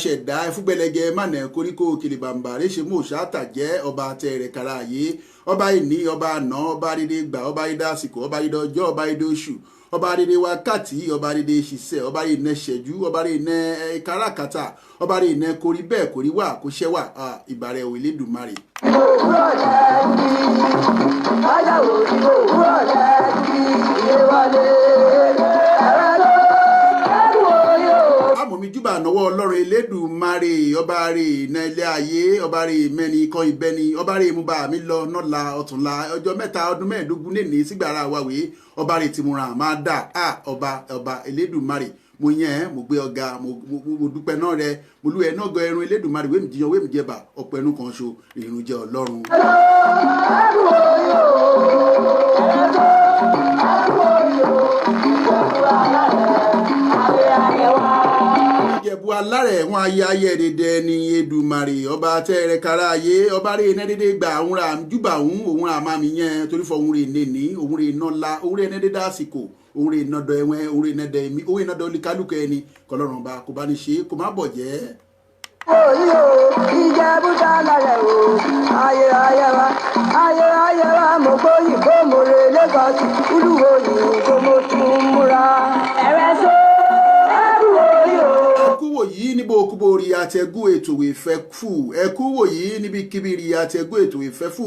Ṣẹ̀dá ẹfúgbẹlẹgẹ mánà koríko kìlìbàmbà réṣe mú òṣàtà jẹ́ ọba tẹrẹ kára ayé ọba ìní ọba àná ọba dídé gbà ọba dídé àsìkò ọba dídé ọjọ́ ọba dídé oṣù ọba dídé wákàtí ọba dídé ṣiṣẹ́ ọba dídé ṣẹ́jú ọba dídé káràkátà ọba dídé korí bẹ́ẹ̀ korí wà kó ṣẹ́ wà ìbàrẹ̀ òwe Elédùmarè. Mi júbà nọwọ́ Ọlọ́run Elédùmarè ọba rè iná ilé ayé ọba rè mẹ́ni kan ìbẹ́ni ọba rè mú bá mi lọ nọ́la ọ̀túnla ọjọ́ mẹ́ta ọdún mẹ́ẹ̀ẹ́dógún nèní sígbàrà wàwé ọba rè tí mo ràn máa dà ọba Elédùmarè mo yẹn mo gbé ọ̀gá mo dúpẹ́ náà rẹ mo lú ẹ náà gọ ẹrun Elédùmarè wémi jiyàn wémi jẹba ọ̀pọ̀ ẹnu kan ṣo ìrìn jẹ Ọlọ́run. Ìjẹ̀bú alárẹ̀ wọn ayé dédé ní Èdùmàrè ọba tẹ́rẹ kára ayé ọba rẹ̀ iná dédé gbà òun ra júbà òun ra máa mi yẹn torí fọ òun rẹ̀ nìní òun rẹ̀ iná la òun rẹ̀ iná dédé àsìkò òun rẹ̀ iná dọ̀ ẹ̀wọ̀n òun rẹ̀ iná dọ̀ ẹ̀mí òun iná dọ̀ olúkálùkù ẹni kọlọ́run ọba kò bá ní ṣe kò má bọ̀ jẹ́. Ìjẹ̀bú alárẹ̀ o ayé wa mo gbóyìn kó mo rè Lagos olúwo yìí kó mo tún múra ẹ̀rẹ́ só. Yìí níbo kúbo rí àtẹ̀gùn ètò ìfẹ́ fù ẹkú wòyí níbikíbi rí àtẹ̀gùn ètò ìfẹ́ fù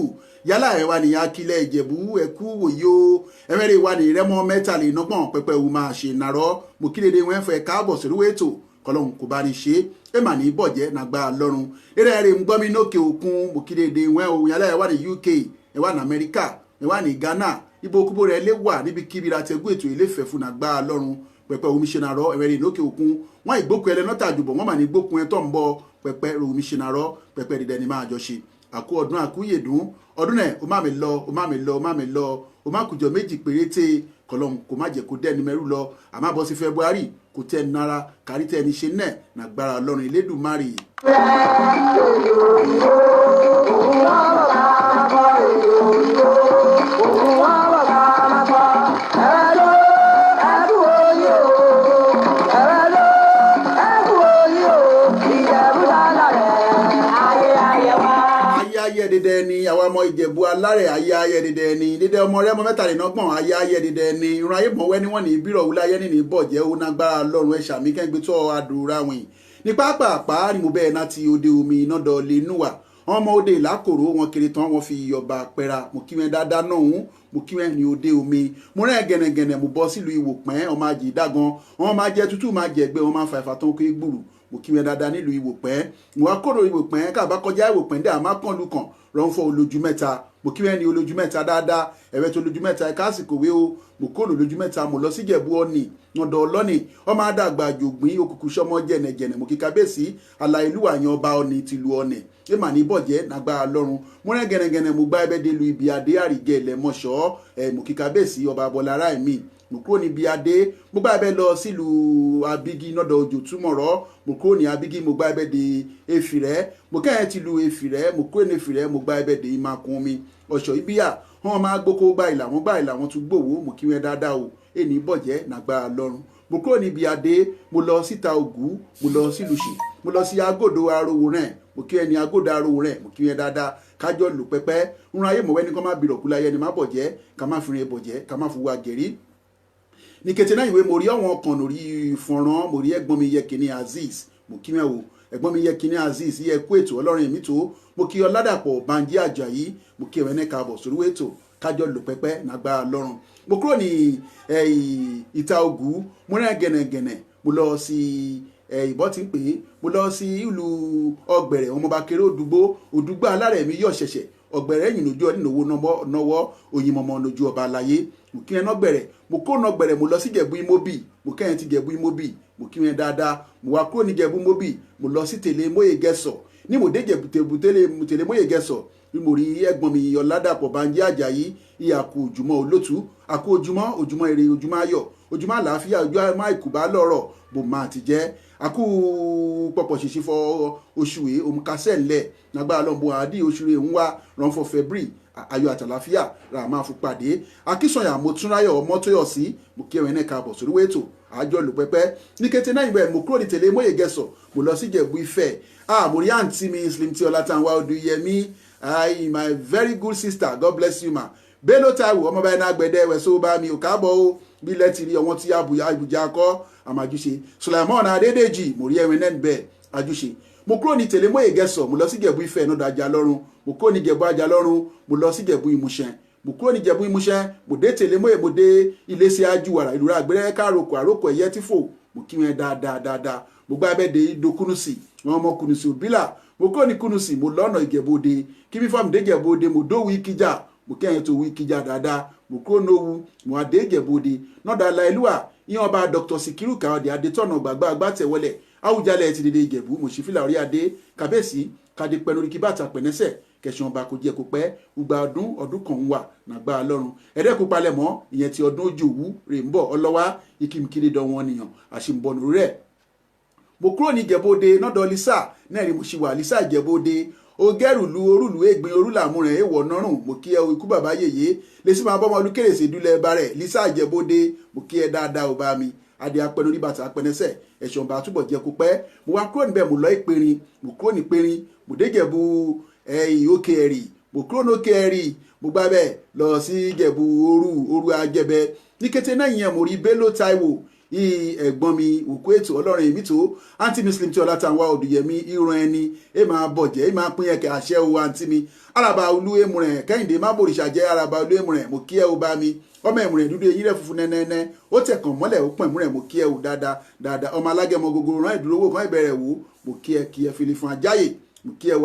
yálà ẹ̀ wà ní Akílẹ̀ Ìjẹ̀bú ẹkú wòyí o ẹ̀mẹ́rẹ́ wà ní Rẹ́mọ mẹ́tàlélọ́gbọ̀n pẹ́pẹ́ wù máa ṣe nàrọ́ mo kí lédè wọn fẹ́ káàbọ̀ sórí ètò kọlọ́hún kò bá ní ṣe é mà ní bọ̀jẹ́ nàgbà lọ́rùn eré rẹ̀ ń gbọ́ mi lókè òkun mo kí lédè wọn o yálà ẹ̀ wà ní UK ẹ̀ wà ní Amẹ́ríkà ẹ̀ wà ní Ghana ibo kúbo rẹ̀ lé wà níbikíbi rí àtẹ̀gùn ètò ìlẹ́fẹ̀ fún nàgbà lọ́rùn pẹpẹ omiṣẹnarọ ẹwẹrẹ lókè òkun wọn ìgbókun ẹlẹ náà tàjùbọ wọn mà ní gbókun ẹ tó ń bọ pẹpẹ omiṣẹnarọ pẹpẹ dídẹ ni máa jọ ṣe àkú ọdún àkúyèdún ọdún náà ó má mi lọ ó má kùjọ méjì péréte kọlọ́hún kò má jẹ́ kó dẹ́ni mẹ́rù lọ àmọ́ bọ́ sí February kò tẹ́ ẹni nára kárí tẹ́ ẹni ṣe náà nàgbára Ọlọ́run Elédùmarè. Dédé ni àwọn ọmọ Ìjẹ̀bú alárẹ̀ ayé dédé ni dédé ọmọ Rẹ́mọ mẹ́tàlélọ́gbọ̀n ayé dédé ni ìran ayé mọ̀wẹ́ ni wọ́n ní bírọ̀ wúláyé ní bọ̀jẹ́ ó nágbára Ọlọ́run ẹ̀ sàmí kẹ́gbẹ́ tó àdúrà wìn ní pápá ni mo bẹ́ẹ̀ náà ti òde omi iná dọ̀ọ́lẹ̀ núwà wọn mọ òde ìlàkòrò wọn kiri tán wọn fi ọba pẹra mo kí wọn dáadáa náà hùn mo kí wọn ní òde omi mo rẹ́ gẹ̀nẹ̀gẹ̀nẹ̀ mo bọ́ sílùú Ìwòpẹ́ ọmọ àjì dágan wọn máa jẹ tútù máa jẹ ẹgbẹ́ wọn máa fa ìfàtàn kó gbùrù mo kí wọn dáadáa nílùú Ìwòpẹ́ mo wá kóró Ìwòpẹ́ káàbá kọjá Ìwòpẹ́ dé àmá kàn lùkàn rọ́nfọ́ olójú mẹ́ta mo kí wọn ní olójú mẹ́ta dáadáa ẹ̀rẹ́ tó olójú mẹ́ta ẹ̀ka àsìkò wé o mo kóró olójú mẹ́ta mo lọ sí Ìjẹ̀bú Ọ̀nì ọ̀dọ̀ ọlọ́ni ọmọ adàgbà jògbín òkùnkùn sọmọ jẹnẹjẹnẹ mo kí kábíyèsí aláìlúwà yan ọba ọ̀nì tìlú ọ̀nì ẹ mà ní bọ̀jẹ́ nàgbà lọ́run mo rẹ́ gẹ̀nẹ́gẹ̀nẹ́ mo gbá ẹbẹ́ délùú ibi adé àrígẹ̀ lẹ́mọ̀ṣọ́ mo kí kábíyèsí ọba abọ́lára ẹ̀mí mo kúrò níbi adé mo gbá ẹbẹ́ lọ sílùú abigi nọ́dọ̀ òjò túmọ̀rọ̀ mo kúrò ní abigi mo gbá ẹbẹ́ de efirẹ́ mo kẹ́yìn ti lu efirẹ́ mo kúrò ní efirẹ́ mo gbá ẹbẹ́ de imakun mi ọ̀ṣọ́ ibíyà wọn máa gbókó gbá ìlà wọn tún gbòwó mo kí wọn dáadáa o èní bọ̀jẹ́ nàgbà lọ́run mo kúrò níbi adé mo lọ síta ògú mo lọ sílùṣì mo lọ sí agòdò arówó rẹ̀ mo kí ẹni agòdò arówó rẹ̀ mo kí wọn dáadáa kájọ lù pẹ́pẹ́ ń ran ayé mọ̀wẹ́ ní kọ́ má bìrọ̀kú láyé ni má bọ̀jẹ́ ká má fi rin bọ̀jẹ́ ká má fowó àgẹ̀rí ní kété náà ìwé mo rí ọ̀wọ́n kan lórí fọ̀nrán mo rí ẹ̀gbọ́n mi Yẹkìnní Azeez mo kí wọn o ẹ̀gbọ́n mi Yẹkìnní Azeez yẹ kú ètò ọlọ́run èmi tó mo kí Ọládàpọ̀ Bánjí Àjàyí mo kí ẹ̀wẹ̀ ní káàbọ̀ sórí ètò kájọ lò pẹ́pẹ́ nàgbà lọ́rùn mo kúrò ní ìta ògú mo rìn gẹ̀nẹ̀gẹ̀nẹ̀ mo lọ sí ìbọn tí ń pè é mo lọ sí ìlú Ọ̀gbẹ̀rẹ̀ ọmọọba kéré òdúgbò alárẹ̀mí yọ̀ ṣẹ̀ṣẹ̀ Ọ̀gbẹ̀rẹ̀ ẹ̀yìn lójú ọdún ìnáwó nọwọ́ òyìnbọ̀mọ̀ lójú ọba àlàyé mo kí ẹ nọ́gbẹ̀rẹ̀ mo kó nọ́gbẹ̀rẹ̀ mo lọ sí Jẹ̀bú Ìmóbì mo kẹ́yìn ti Jẹ̀bú Ìmóbì mo kí ẹ dáadáa mo wá kúrò ní Jẹ̀bú Ìmóbì mo lọ sí tèlé Móyè Gẹ̀sọ̀ ní mo dé tèlé Móyè Gẹ̀sọ̀ bí mo rí ẹ̀gbọ́n mi Ọládàpọ̀ Bánjí Àjàyí ìyàkú òjùmọ̀ olótú àkó òjùmọ̀ èrè òjùmọ̀ ayọ̀ òjùmọ̀ àlàáfíà ojú àìkúbá lọ́rọ̀ bò máa ti jẹ́ àkú pọ̀pọ̀ ṣèṣe fọ oṣù yìí òmùkásẹ̀ ńlẹ̀ nàgbà lọ́nbọ̀ àdí oṣù rẹ̀ ń wá rán fọ February ayọ̀ àtàláfíà rà máa fún pàdé akínsọ̀yà mo túnráyọ̀ mọ́tóyọ̀sí mo kí ẹ̀wọ̀n ẹ̀ka àbọ̀ sórí wẹ́tò àjọ lò pẹ́pẹ́ ní kété náà ìbẹ̀ mo kúrò ní tèlé Móyè Gẹ̀sọ̀ mo lọ sí Ìjẹ̀bú Ifẹ̀ mo rí àǹtí mi Slim tí Ọlátànwá Odùyẹmí my very good sister God bless you ma Bello Táíwò ọmọ báyìí náà gbẹdẹ ẹwẹ sọ bá mi ò káàbọ̀ o bí lẹ́tìrí ọwọ́n tí Àbújá kọ́ àmàjúṣe Sulaimon Adédèjì mo rí ẹ̀wọ̀n náà bẹ́ẹ̀ àjúṣe mo kúrò ní tèlé Móyè Gẹ̀sọ̀ mo lọ sí Ìjẹ̀bú Ifẹ̀ náà dájà lọ́rùn mo kúrò ní Ìjẹ̀bú Àjà lọ́rùn mo lọ sí Ìjẹ̀bú Ìmúṣẹ mo kúrò ní Ìjẹ̀bú Ìmúṣẹ mo dé tèlé Móyè mo dé Iléṣẹ̀ Ajúwàrà ìlú àgbẹ̀rẹ̀ károkò àrókò ẹ̀yẹ tí fò mo kí wọn dáadáa mo gbá abẹ́ de Ìdó Kúnùsì wọn mọ Kúnùsì òbílà mo kúrò ní Kúnùsì mo lọ́nà Ìjẹ̀bú Òde kí bí fọ́ọ̀mù dé Ìjẹ̀bú Òde mo dó Ìkìjà mo kẹ́yìn tó Ìkìjà dáadáa mo kúrò nówu mo adé Ìjẹ̀bú Òde nọ́dà Aláìlúwà ìyẹn ọba Dr. Sikiru Káyọ̀dé Adétọ̀nà gbàgbà àgbàtẹ̀wọlẹ̀ Àwùjalẹ̀ ti dédé Ìjẹ̀bú mo sì fìlà orí adé kábẹ́sì kádé pẹ́ lórí kí bàtà pẹ̀nẹ́sẹ̀ kẹsàn ọba kò jẹ́ kó pẹ́ gbogbo ọdún kan wà nàgbà lọ́run ẹ̀rẹ́kù palẹ̀mọ́ ìyẹn ti ọdún Òjòwú rè ń bọ̀ ọlọ́wà ìkìmìkìlì dán wọn nìyàn àṣìǹbọ̀nù rẹ̀ mo kúrò ní Ìjẹ̀bú Òde nọ́dọ̀ Lísà náà rí mo ṣì wà Lísà Ìjẹ̀bú Òde ogẹ́rùlú orúlù ègbìn orúlàmúrẹ̀ èèwọ̀ nọ́rùn mo kí ẹ o ikú bàbá yèyé lè sì máa bọ́mọ ọdún kérésì dúlẹ̀ bá rẹ̀ Lísà Ìjẹ̀bú Òde mo kí ẹ dáadáa ò bá mi adé apẹnu ní bàtà apẹnẹsẹ ẹ̀ṣọ́ ọba túbọ̀ jẹ́ kó pẹ́ mo wá kúrò níbẹ̀ mo lọ Ìpẹ̀rin mo kúrò ní Ìpẹ̀rin mo dé Ìjẹ̀bú Òkè Ẹ̀rì mo kúrò ní Òkè Ẹ̀rì mo gbá bẹ́ẹ̀ lọ sí Ìjẹ̀bú Òru Ajẹ́bẹ ní kété náà yẹn mo rí Bello Táíwò ẹ̀gbọ́n mi òkú ètò ọlọ́run èmi tó àǹtí mi Slim tí Ọlátànwá Odùyẹmí ìran ẹni ẹ máa bọ̀jẹ́ ẹ máa pín ẹ̀kẹ́ àṣẹ o àǹtí mi Àràbà Olú Èmùrẹ̀ Kẹ́hìndé má bòrìṣà jẹ́ Àràbà Olú Èmùrẹ̀ mo kí ẹ o bá mi ọmọ Èmùrẹ̀ dúdú eyín rẹ̀ funfun nẹ́nẹ́nẹ́ ó tẹ̀kàn mọ́lẹ̀ ó pọ̀n Èmùrẹ̀ mo kí ẹ o dáadáa ọmọ alágẹmọ gogoro rán ìdúrówó kan ìbẹ̀rẹ̀ wò mo kí ẹ fìlì fún ajáyè mo kí ẹ o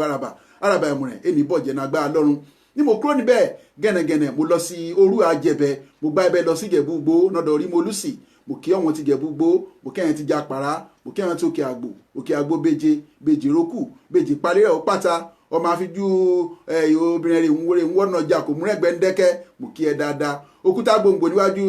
Àràbà Èmùrẹ̀ èmi bọ̀jẹ́ náà gbá lọ́run ní mo kúrò níbẹ̀ gẹ́nẹ́gẹ́nẹ́ mo lọ sí Òru Ajẹ́bẹ mo gbá ẹbẹ lọ sí Ìjẹ̀bú Igbó nọ́dọ̀ Orímolúsì mo kí ọ̀wọ́n ti Jẹ̀bú Igbó mo kẹ́yìn ti Jàpàrà mo kẹ́yìn ti Òkè Àgbò Bèjì Rókù Bèjì Palẹ́rẹ̀ ó pátá ọmọ àfijú obìnrin rẹ̀ ń wọ́nà ọjà kò múrẹ́ gbẹ́ndẹ́kẹ́ mo kí ẹ dáadáa òkúta gbòǹgbò níwájú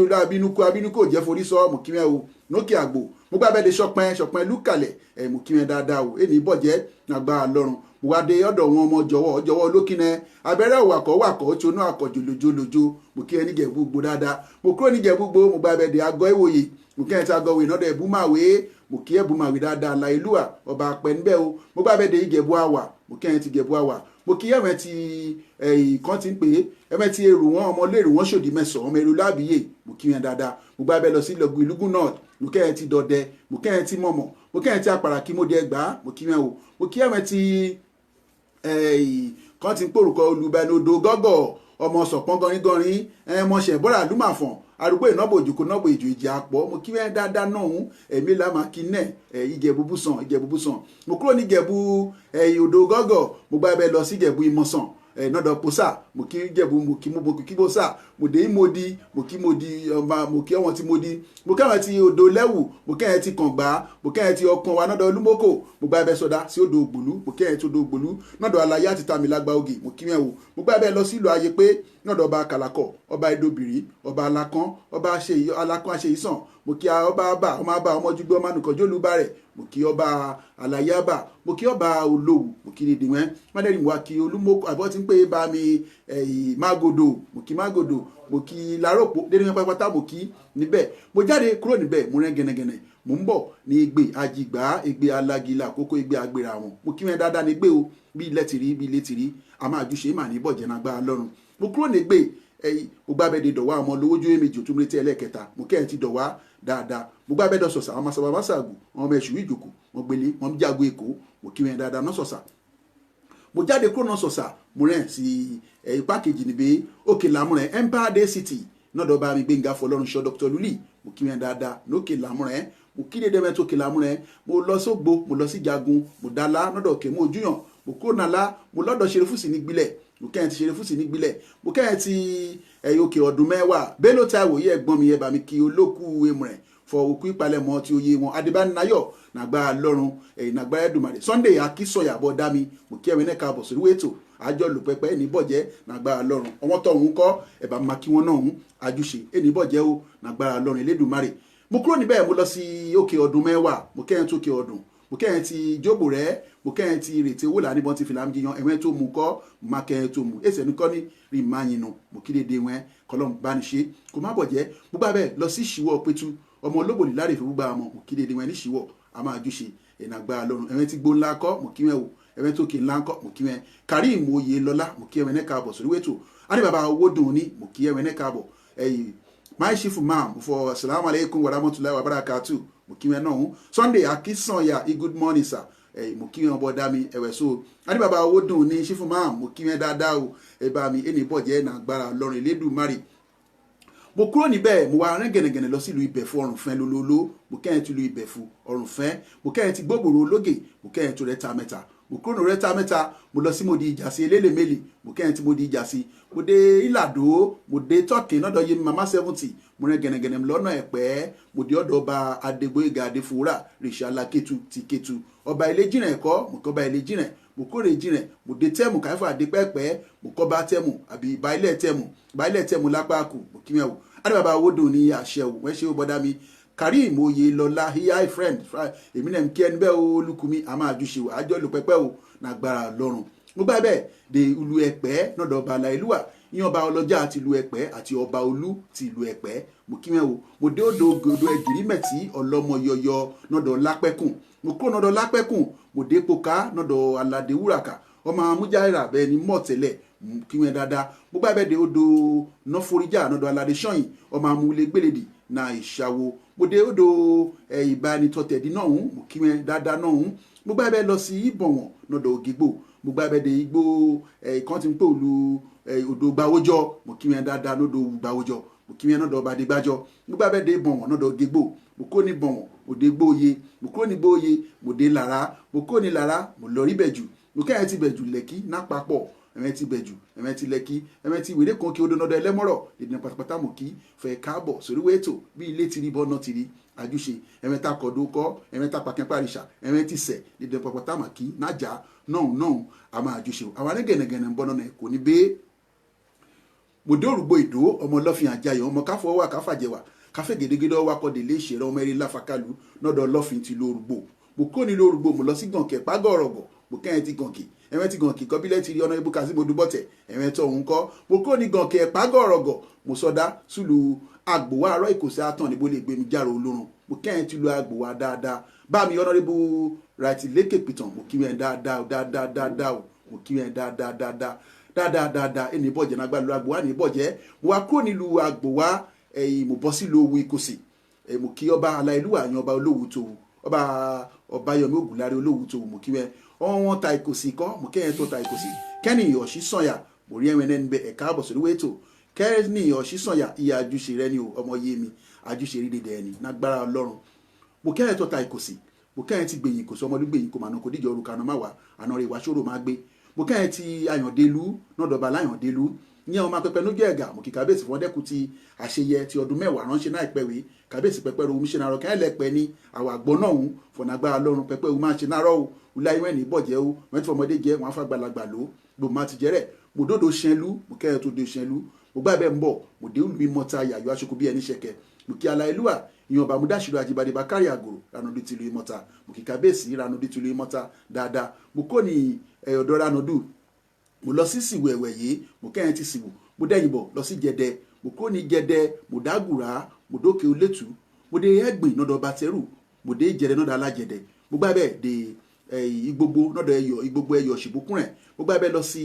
abínúkò jẹ́ forí sọ mo kí ẹ o lókè Àgbò mo gbá bẹ́ẹ̀ de ṣọpẹ́ lúkàlẹ̀ mo kí ẹ dáadáa o èmi bọ̀jẹ́ nàgbà lọ́rùn mo wá dé ọ̀dọ̀ wọn ọmọ jọ̀wọ́ olókìnẹ́ abẹ́rẹ́ òwàkọ̀ tí ó náà kọ̀ jòlójó mo kí ẹ ní Ìjẹ̀bú Igbó dáadáa mo kúrò ní Ìjẹ̀bú Igbó mo gbá bẹ́ẹ̀ de Àgọ́ Ìwòye mo kí ẹ ti Àgọ́ Ìwòye nọ́dọ̀ Ẹ̀bùmáwé mo kí Ẹ̀bùmáwé dáadáa Láìlúwà ọba àpẹ́ níbẹ̀ o mo gbá bẹ́ẹ̀ de Ìjẹ̀bú Àwà mo kí ẹ ti Ìjẹ̀bú Àwà mo kí ẹ̀mẹ́ ti kan ti ń pè é ẹ̀mẹ́ ti èrò wọn ọmọ lérò wọn ṣòdì mẹ́sàn-án ọmọ èrò lábìyè mo kí wọn dáadáa mo gbá bẹ́ẹ̀ lọ sí Ìlọ̀gùn Ìlúgùn North mo kí ẹ ti Dọ̀dẹ mo kí ẹ ti Mọ̀mọ̀ mo kí ẹ ti Àpàràkí mo dé Ẹ̀gbá mo kí wọn o mo kí ẹ̀mẹ́ ti kan ti ń pòrùkọ Olùbẹ̀nodò gọ́gọ̀ ọmọ Ṣọ̀pọ̀n gọrin mọ̀ṣẹ̀ bọ́ra lùmàfọ̀n arúgbó ìnábò òjòkó nábò ìjò ìjì àpọ̀ mo kí wọ́n dáadáa náà ń ẹ̀mí la máa kí nẹ̀ Ìjẹ̀bú Bùsàn mo kúrò ní Ìjẹ̀bú Odò gọ́gọ̀ mo gbá ẹbẹ̀ lọ sí Ìjẹ̀bú Ìmọ̀sàn nọ́dọ̀ pósà mo kí jẹ̀bú mo kí pósà mo dé modi mo kí ọ̀wọ́n ti modi mo kí àwọn ti odò lẹ́wù mo kí ẹ̀yẹ ti kàngbá mo kí ẹ̀yẹ ti ọkàn wa nọ́dọ̀ olúmọ́kò mo gbá ẹbẹ̀ sọdá sí odò ògbòlú mo kí ẹ̀yẹ ti odò ògbòlú nọ́dọ̀ alayé àti tàmílágbá ògì mo kí ẹ̀wò mo gbá ẹbẹ̀ lọ sí ìlú ayé pé nọ́dọ̀ ọba kàlàkọ̀ ọba edobìrí ọba alákan ọba alákan àṣeyísàn mo kí ọba àbà ọmọ àbà ọmọjúgbọ́ ọmọnùkọjọ́ olúbarẹ̀ mo kí ọba alayé àbà mo kí ọba olówù mo kí ní ìdìwọ̀n mọ́dẹ́rì wa kí olúmọ́kò àbọ̀ tí ń pè bá mi mágòdò mo kí mágòdò mo kí láròpó dédé wọn pátápátá mo kí níbẹ̀ mo jáde kúrò níbẹ̀ mo rẹ́ gẹ́nẹ́gẹ́nẹ́ mo ń bọ̀ ní Ẹ̀gbẹ́ Àjìgbá Ẹ̀gbẹ́ Alágìlà àkókò Ẹ̀gbẹ́ Agbèrè àwọn mo kí wọn dáadáa ní Ẹ̀gbẹ́ o bí ilẹ̀ tìrí bí ilé tìrí a máa ju ṣe mà ní bọ̀jẹ̀ náà gbá lọ́rùn mo kúrò ní Ẹ̀gbẹ́ mo gbá bẹ́ẹ̀ de dọ̀wá ọmọ lówójú èméjì tó múlẹ̀ tí ẹlẹ́kẹta mo kẹ́ ẹ̀ ti dọ̀wá dáadáa mo gbá bẹ́ẹ̀ dọ̀ sọ̀sà àwọn masaba masagu àwọn ọmọ ẹ̀ṣù ìjòkó wọn gbélé wọn jágo èkó mo kí wọn dáadáa náà sọ̀sà mo jáde kúrò náà sọ̀sà mo rẹ̀ sí ipá kejì níbi òkè làmúrẹ̀ Empire Day City náà dọ̀ba mi Gbénga Fọlọ́runṣọ́ Dr. Luli mo kí wọn dáadáa lókè làmúrẹ̀ mo kí dédé mẹ́tò òkè làmúrẹ̀ mo lọ sógbó mo lọ sí jagun mo dálá nọ́dọ̀ òkè mo ojúyàn mo kúrò nàlá mo lọ́dọ̀ Ṣerefúsì nígbìlẹ̀ mo kẹ́yìn ti Ṣerefúsì nígbìlẹ̀ mo kẹ́yìn ti òkè ọdún mẹ́wàá Bello Táíwò yẹ ẹ̀gbọ́n mi yẹ bá mi kí olókù emùrẹ̀ fọ òkú ìpalẹ̀mọ́ tí ó yé wọn Adébánayọ̀ nàgbà lọ́run nàgbà Ẹ̀dùmarè Sunday Akínsọ̀yà bọ́ dá mi mo kí ẹ̀wẹ̀ náà káàbọ̀ sórí wẹ́tò àjọ lòpẹ́pẹ́ ẹni bọ̀jẹ́ nàgbà lọ́run ọwọ́n tó ń kọ́ ẹ̀bà máa kí wọn náà ń àjùṣe ẹni bọ̀jẹ́ o nàgbà lọ́run Elédùmarè mo kúrò níbẹ̀ mo lọ sí òkè ọdún mẹ́wàá mo kẹ́yìn tó òkè ọdún mo kẹ́yìn ti jóbò rẹ̀ mo kẹ́yìn ti rètí owó làní bọ́n ti fìlà ń jiyàn ẹ̀wẹ́ tó mú kọ́ má kẹ́yìn tó mú èsì ẹni kọ́ ní rí máa yìnà mo kí dédé wọn kọlọ́m bá ní ṣe kò má bọ̀jẹ́ gbogbo abẹ́ lọ sí ìṣíwọ́ pétú ọmọ olóbòlì láre ìfẹ́ gbogbo àmọ́ mo kí dédé wọn ní ìṣíwọ́ a máa júṣe ìnàgbà lọ́run ẹ̀wẹ́ ti gbó ńlá kọ́ mo kí wọn o ẹ̀wẹ́ tó kì ńlá kọ́ mo kí wọn Karim Oyèlọ́lá mo kí ẹ̀wẹ́ náà káàbọ̀ sórí wẹ́tò á ní bàbá owó dùn ní mo kí ẹ̀wẹ́ náà káàbọ̀ my chief imam for assalamu alaikum wa rahmatullahi wa barakatuh mo kí wọn náà Sunday Akínsọ̀yà good morning sir mo kí wọn bọ́ dá mi ẹ̀wẹ̀ so á ní bàbá owó dùn ní chief imam mo kí wọn dáadáa o bá mi ẹni bọ̀jẹ́ nàgbára lọ́rùn Elédùmarè mo kúrò níbẹ̀ mo wá rìn gẹ̀nẹ̀gẹ̀nẹ̀ lọ sílùú Ìbẹ̀fù Ọ̀rùnfẹ́ lólóló mo kẹ́yìn ti lu Ìbẹ̀fù Ọ̀rùnfẹ́ mo kẹ́yìn ti gbógbòrò ológè mo kẹ́yìn tó Rẹ́ta Mẹ́ta mo kúrò ní Rẹ́ta Mẹ́ta mo lọ sí Mòdì Ìjàsí Elélémélì mo kẹ́yìn ti Mòdì Ìjàsí mo dé Ìlàdó mo dé Tọ́kì nọ́dọ̀ yé mama 70 mo rìn gẹ̀nẹ̀gẹ̀nẹ̀ lọ́nà Ẹ̀pẹ́ mo dé ọ̀dọ̀ ọba Adégbóyèga Adéfúwúrà Rìṣàlá Kétu ti Kétu ọba Ilé-Jìrẹ̀ ẹ̀kọ́ mo kọ́ ọba Ilé-Jìrẹ̀ mo kórè Jìrẹ̀ mo dé Tẹ́mù Káífà Adépẹ́pẹ́ mo kọ́ bá Tẹ́mù àbí Bailẹ̀ Tẹ́mù lápáàkù mo kí wọn o adébàbà owódò ní àṣẹ ò wọ́n ṣe ó bọ́dá mi Karim Oyèlọ́lá hi friend èmi náà kí ẹni bẹ́ẹ̀ o olùkùnmi a máa ju ṣe àjọ lò pẹ́pẹ́ o nàgbára lọ́rùn mo gbá bẹ́ẹ̀ de ìlú Ẹ̀pẹ́ nọ́dọ̀ ọba Aláìlúwà ìyẹn ọba ọlọ́jà ti ìlú Ẹ̀pẹ́ àti ọba Olú ti ìlú Ẹ̀pẹ́ mo kí wọn o mo dé odò Ẹ̀gìrìmẹ̀tì ọlọ́mọ yọyọ nọ́dọ̀ Lápẹ́kùn mo kúrò nọ́dọ̀ Lápẹ́kùn mo dé Pòká nọ́dọ̀ Aládé Wúràkà ọmọ amújára bẹ́ẹ̀ ni mọ̀tẹ́lẹ̀ kí wọn dáadáa mo gbá bẹ́ẹ̀ de odò Nọ́foríjà nọ́dọ̀ Aládé Ṣọ́yìn ọmọ amúlé gbélédì na ìṣàwò mo dé odò ìbánitọ́tẹ̀dí náà mo kí wọn dáadáa náà mo gbá bẹ́ẹ̀ lọ sí Ìbọ̀wọ̀n nọ́dọ̀ Ògìgbò mo gbá bẹ́ẹ̀ de igbó kan ti ń pè olú odò Gbàwójọ mo kí wọn dáadáa nọ́dọ̀ Gbàwójọ mo kí wọn nọ́dọ̀ Bàdégbájọ mo gbá bẹ́ẹ̀ de Ìbọ̀wọ̀n nọ́dọ̀ Ògìgbò mo kó ní Ìbọ̀wọ̀n mo dé Gbóoyè mo kó ní Gbóoyè mo dé Làrá mo kó ní Làrá mo lọ rí Bẹ̀jú mo kẹ́yìn ti Bẹ̀jú Lẹ́kí nápapọ̀ ẹ̀mẹ́ ti Bẹ̀jú ẹ̀mẹ́ ti Lẹ́kí ẹ̀mẹ́ ti wèrè kan kí odò nọ́dọ̀ Ẹlẹ́mọ̀rọ̀ ìdìnnà pátápátá mọ̀ kí fẹ́ káàbọ̀ sórí wẹ́ẹ̀tò bí ilé ti rí bọ́nà ti rí àjúṣe ẹ̀mẹ́ ta kọ̀dọ̀ kọ́ ẹ̀mẹ́ ta pàkẹ́ pàrìṣà ẹ̀mẹ́ ti sẹ̀ ìdìnnà pátápátá mọ̀ kí nájà náà àmọ́ àjúṣe àwọn anẹ́gẹ̀nẹ̀gẹ̀nẹ̀ ń bọ́nà kò ní bẹ́ẹ̀. mo dé Òrùgbó Ìdó ọmọ Ọlọ́fin Àjàyọ̀ ọmọ káfọ́ wà káfàjẹwà káfẹ́ gèdégédé wà kọ́ délé ìṣẹ̀rẹ̀ ọmọ eré láfàkàlù nọ́dọ̀ Ọlọ́fin ti lo Òrùgbó mo kó ní lo Òrùgbó mo lọ sí Gànkẹ́ Pàgọ́rọ̀gọ̀ mo kẹ́yìn ti Gànkì ẹ̀wẹ́ ti Gànkì kọ́bílẹ̀ ti rí ọ̀nà ibùkà sí modúbọ̀tẹ̀ ẹ̀wẹ́ tó ń kọ́ mo kó ní Gànkẹ́ Pàgọ́rọ̀gọ̀ mo sọdá sùlù Àgbòwá àárọ̀ ìkòsí àtàn níbo lè gbé mi járo olórun mo kẹ́yìn ti lu Àgbòwá dáadáa bá mi ọ̀nàrẹ́bù Ráìtì Lékè Pìtàn mo kí wọn dáadáa mo kí wọn dáadáa ẹni bọ̀jẹ̀ náà gbàlú Àgbòwá ní bọ̀jẹ̀ mo wá kúrò nílùú Àgbòwá mo bọ́ sílùú Owó Ìkòsí mo kí ọba Aláìlúwà yan ọba Olówù Tòwù ọba Ọbáyọmí Ògúnlárí Olówù Tòwù mo kí wọn wọn ta Ìkòsí kọ́ mo kẹ́yìn tó ta Ìkòsí kẹ́ni Ọ̀ṣísànyà mo rí ẹ̀wẹ̀ nẹ́ni bẹ́ẹ̀ ẹ̀ka àbọ̀ sórí wẹ́ẹ̀tò kẹ́ni Ọ̀ṣísànyà ìyá àjùṣe rẹ ni o ọmọ yé mi àjùṣe rí dédé ẹni nágbára Ọlọ́run mo kẹ́yìn tó ta Ìkòsí mo kẹ́yìn ti gbẹ̀yìn Ìkòsí ọmọdé gbẹ̀yìn kò mà nà kó díjọ orúkọ àná má wà àná rẹ̀ wá ṣòro má gbé mo kẹ́yìn ti Àyàndélú náà dọ̀bà láyàndélú ní ọmọ pẹpẹ lójú ẹ̀gà mo kí kábíyèsí fún ọdẹ́kù ti àṣeyẹ ti ọdún 10 ránṣẹ́ náà ìpẹ́wé kábíyèsí pẹpẹ ro omiṣẹ́ náà kẹ́yìn lẹ́pẹ́ ní àwọn àgbọ̀n náà ń fọ̀nàgbà lọ́run pẹpẹ o máa ṣe náà rọ́ o wúláyé ní bọ̀jẹ́ o wọ́n ti fọmọdé jẹ́ wọn afágbàlagbà ló gbòmọ àti jẹ́rẹ̀ mo dòdò ṣẹlú mo kẹ́yìn tó do ṣẹlú mo gbà bẹ́ẹ̀ ń bọ̀ mo dé olùmí mọ́ta yàyọ́ aṣoko bí ẹni ṣẹ̀kẹ́ mo kí aláìlúwà ìyàn ọba múdàṣírò àjíbádé Bákàrè àgòrò ranodú tìlú ìmọ̀ta mo kí kábíyèsí ranodú tìlú ìmọ̀ta dáadáa mo kó ní ọ̀dọ̀ ranodú mo lọ sí Sìwò ẹ̀wẹ̀ yìí mo kẹ́yìn ti Sìwò mo dẹ́yìn bọ̀ lọ sí Jẹdẹ mo kó ní Jẹdẹ mo dágùrá mo dókè Olétù mo dé Ẹ̀gbìn nọ́dọ̀ Bàtẹ́rù mo dé Jẹdẹ nọ́dọ̀ Alájẹdẹ mo gbà bẹ́ẹ̀ dé Igbogbo nọ́dọ̀ Ẹ̀yọ̀ Igbogbo Ẹ̀yọ̀ ṣìbùkún rẹ̀ mo gbà bẹ́ẹ̀ lọ sí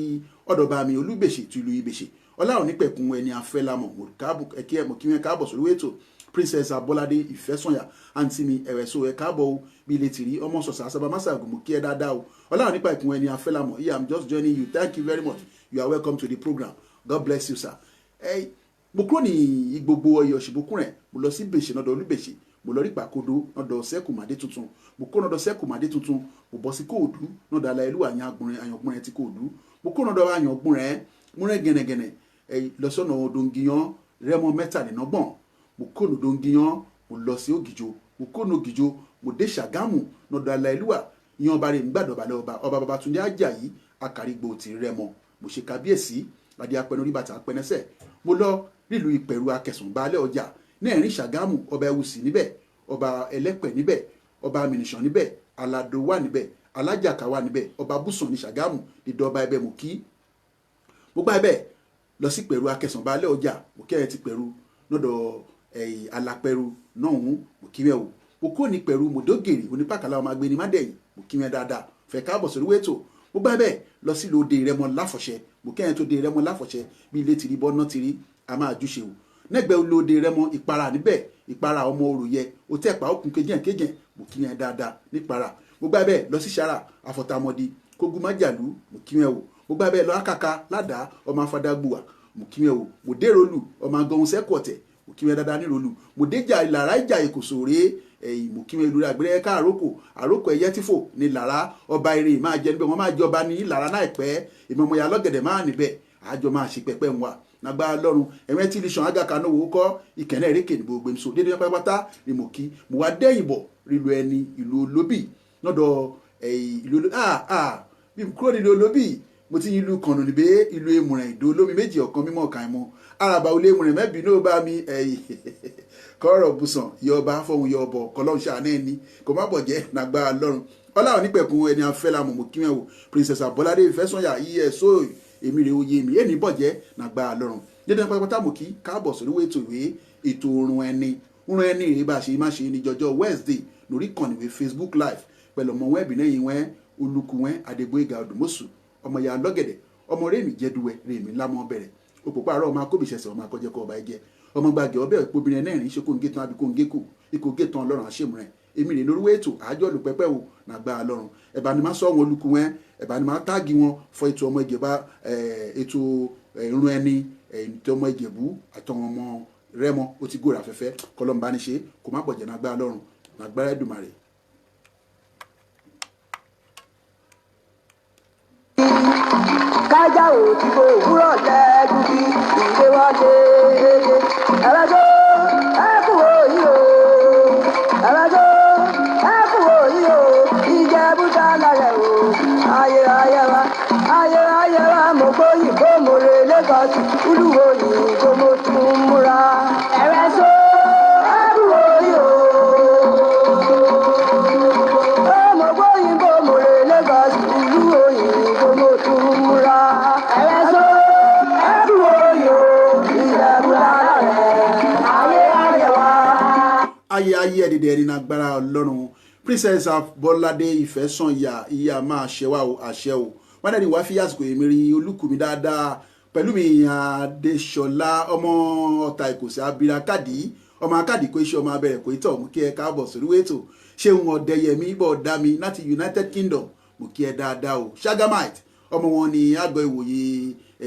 ọ̀dọ̀ bá mi Olúbèṣè tìlú Ìbèṣè ọláwọn nípẹ̀kun ẹni afẹ́lámọ̀ mo kí wọn káàbọ̀ sórí ètò Princess Abolade Ìfẹ́sọ̀yà àǹtí mi ẹ̀rẹ̀sọ ẹ̀ káàbọ̀ o bí ilé tìrí ọmọ sọ̀sà àsábàmásàgùn mo kí ẹ dáadáa o ọláwọn nípẹ̀kun ẹni afẹ́lámọ̀ yeah, I'm just joining you, thank you very much, you are welcome to the program, God bless you sir. Mo kúrò ní Igbogbo Ẹ̀yọ̀ ṣìbùkún rẹ̀ mo lọ sí Ìbèṣè nọ́dọ̀ Olúbèṣè mo lọ rí Ìpàkodò nọ́dọ̀ Sẹ́kùmádé tuntun mo kó nọ́dọ̀ Sẹ́kùmádé tuntun mo bọ́ sí Kòòdú nọ́dọ̀ Aláìlúwà Àyàngbùnrẹ́ ti Kòòdú mo kó nọ́dọ̀ Àyàngbùnrẹ́ múrẹ́ gẹ̀nẹ̀gẹ̀nẹ̀ lọ́sọ̀nà Odòǹgìyàn Rẹ́mọ mẹ́tàlélọ́gbọ̀n mo kó Odòǹgìyàn mo lọ sí Ògìjò mo kó Ògìjò mo dé Ṣàgámù nọ́dọ̀ Aláìlúwà ìyàn ọba rẹ̀ nígbàdọ̀bálẹ̀ ọba Babátúndé Àjàyí Àkàrígbò ti Rẹ́mọ mo ṣe kábíyèsí adé apẹnu rí bàtà apẹnẹsẹ mo lọ nílùú Ìpẹ̀rù Akẹ̀sùn baálẹ̀ ọjà ní ẹ̀rín Ṣàgámù ọba Ẹwùsì níbẹ̀ ọba Ẹlẹ́pẹ̀ níbẹ̀ ọba Amìnìṣàn níbẹ̀ Aládò wà níbẹ̀ Alájàká wà níbẹ̀ ọba Búsàn ní Ṣàgámù dídọ́ba ẹbẹ̀ mo kí mo gbá ẹbẹ̀ lọ sí Ìpẹ̀rù Akẹ̀sùn baálẹ̀ ọjà mo kí ẹ ti Pẹ̀rù lọ́dọ̀ Alápẹ̀rù náà mo kí wẹ́ o mo kó ní Pẹ̀rù mo dógèrè onípàkàlà ọmọ agbẹni mádẹ́yìn mo kí wẹ́ dáadáa fẹ́ káàbọ̀ sórí wẹ́tò mo gbá ẹbẹ̀ lọ sí lóde Rẹ́mọ Láfọ̀ṣẹ mo kẹ́yìn tó de Rẹ́mọ Láfọ̀ṣẹ bí ilé tìrí bọ́ná tìrí a máa júṣe o nẹ́gbẹ̀ẹ́ olóde Rẹ́mọ Ìpara níbẹ̀ Ìpara ọmọ Òròyẹ o tẹ́ pa okùn kéjẹ̀ mo kí yẹn dáadáa nípara mo gbá bẹ́ẹ̀ lọ sí Ṣàrà Àfọ̀tàmọ́dì Kógúnmájàlú mo kí yẹn o mo gbá bẹ́ẹ̀ lọ Àkàkà Ládàá ọmọ Afádágbùwà mo kí yẹn o mo dé Rólù ọmọ Agọ̀hún Sẹ́kọ̀tẹ̀ mo kí yẹn dáadáa ní Rólù mo dé Ìlàrá Ìjà Ìkòsòrè mo kí yẹn lórí àgbẹ̀rẹ̀ ká àrókò ẹ̀yẹ́ tífò ní Ìlàrá ọba eré máa jẹ níbẹ̀ wọ́n máa jọba ní Ìlàrá náà pẹ́ ìmọ̀mọ̀yà lọ́gẹ̀dẹ̀ máa níbẹ̀ àjọ máa ṣe pẹpẹ ń wà nàgbà lọ́run ẹ̀wẹ́ tí ilé ṣan Àgàkà náà wò ó kọ́ ìkẹ́lẹ́ èrékè ní gbogbo èmi so dédé pátápátá ni mo kí mo wá dẹ́yìn bọ̀ rílu ẹni ìlú Olóbì lọ́dọ̀ ìlú bí kúrò nílùú Olóbì mo ti yin ìlú kànnù níbẹ̀ ìlú Èmùrẹ̀ Ìdó olómi méjì ọ̀kan mímọ́ ọ̀kan ìmọ̀ àràbà olé Èmùrẹ̀ mẹ́bí náà bá mi kọ́rọ̀ bùsàn yọba fọhùn yọbọ̀ kọlọ́hún ṣàánú ẹni kò má bọ̀ jẹ́ nàgbà lọ́run ọláwọn nípẹ̀kun ẹni afẹ́lámọ̀ mo kí wọn o Princess Abolade Ìfẹ́sọ̀yà ESO èmi rè oyè mi èmi bọ̀jẹ́ nàgbà lọ́rùn dédé pátápátá mo kí káàbọ̀ sórí ètò òrùn ẹni rèé bá a ṣe má ṣe ní jọjọ́ Wednesday lórí kànnìwé Facebook Live pẹ̀lú ọmọ wọn ẹ̀bìnrin yìí wọn olùkù wọn Adégbóyèga Odùmọ̀ṣù ọmọ ya lọ́gẹ̀dẹ̀ ọmọ rèmi jẹ́dúwẹ̀ rèmi lámọ́ bẹ̀rẹ̀ òpópá àárọ̀ ọmọ akóbìṣẹ̀sẹ̀ ọmọ akọ́jẹ́kọ̀ ọba ẹ̀jẹ̀ ọmọ gbàgẹ̀ ọbẹ̀ ìpobìnrin ẹ̀nẹ́rìn ṣe kóńgé tán àbí kóńgé kù ikò gé tán Ọlọ́run àṣemùrẹ́ èmi rè lórí ètò àjọ lùpẹ́pẹ́ o nàgbà Ọlọ́run ẹ̀bà ni máa sọ wọn olùkù wọn ẹ̀bà ni máa táàgì wọn fọ ètò ọmọ Ìjẹ̀bú ètò ìrun ẹni ètò ọmọ Ìjẹ̀bú àtọwọn ọmọ Rẹ́mọ ó ti gòrò afẹ́fẹ́ kọlọ́mbà ní ṣe kò má bọ̀jẹ̀ nàgbà Ọlọ́run nàgbà Ẹ̀dùmàrè. kájà òdìbò òwúrọ̀ lẹ́ẹ̀dùn bí ìdè wọlé ẹ̀rọ̀jọ́ ẹ̀kú òyìn o ẹ̀rọ̀jọ́ ẹ̀kú òyìn o Ìjẹ̀bú dálẹ̀ o ayé wa mo gbóyìn bó mo rè Lagos olúwoyìn bó mo tún múra ẹ̀rọ̀jọ́ ẹ̀kú òyìn o mo gbóyìn bó mo rè Lagos olúwoyìn bó mo tún múra ẹ̀rọ̀jọ́ ẹ̀kú òyìn o Ìjẹ̀bú dálẹ̀ ayé wa. ayé ẹ̀dẹ̀dẹ̀ ẹni nàgbára Ọlọ́run Princess Abolade Ìfẹ́sọ̀yà ìyá máa ṣẹwà o àṣẹ o wọn dẹ́ni wá fi àsìkò èmi rí olùkùnmi dáadáa pẹ̀lú mi Adéṣọlá ọmọ Ọ̀tà Ìkòsí abirakadi ọmọ akadi kò iṣẹ́ ọmọ abẹ́rẹ́ kò tọ̀ mú kí ẹ káàbọ̀ sórí ètò Ṣeun Ọ̀dẹ́yẹmí bọ̀ dá mi láti United Kingdom mú kí ẹ dáadáa o Ṣàgámite ọmọ wọn ni àgọ́ ìwòye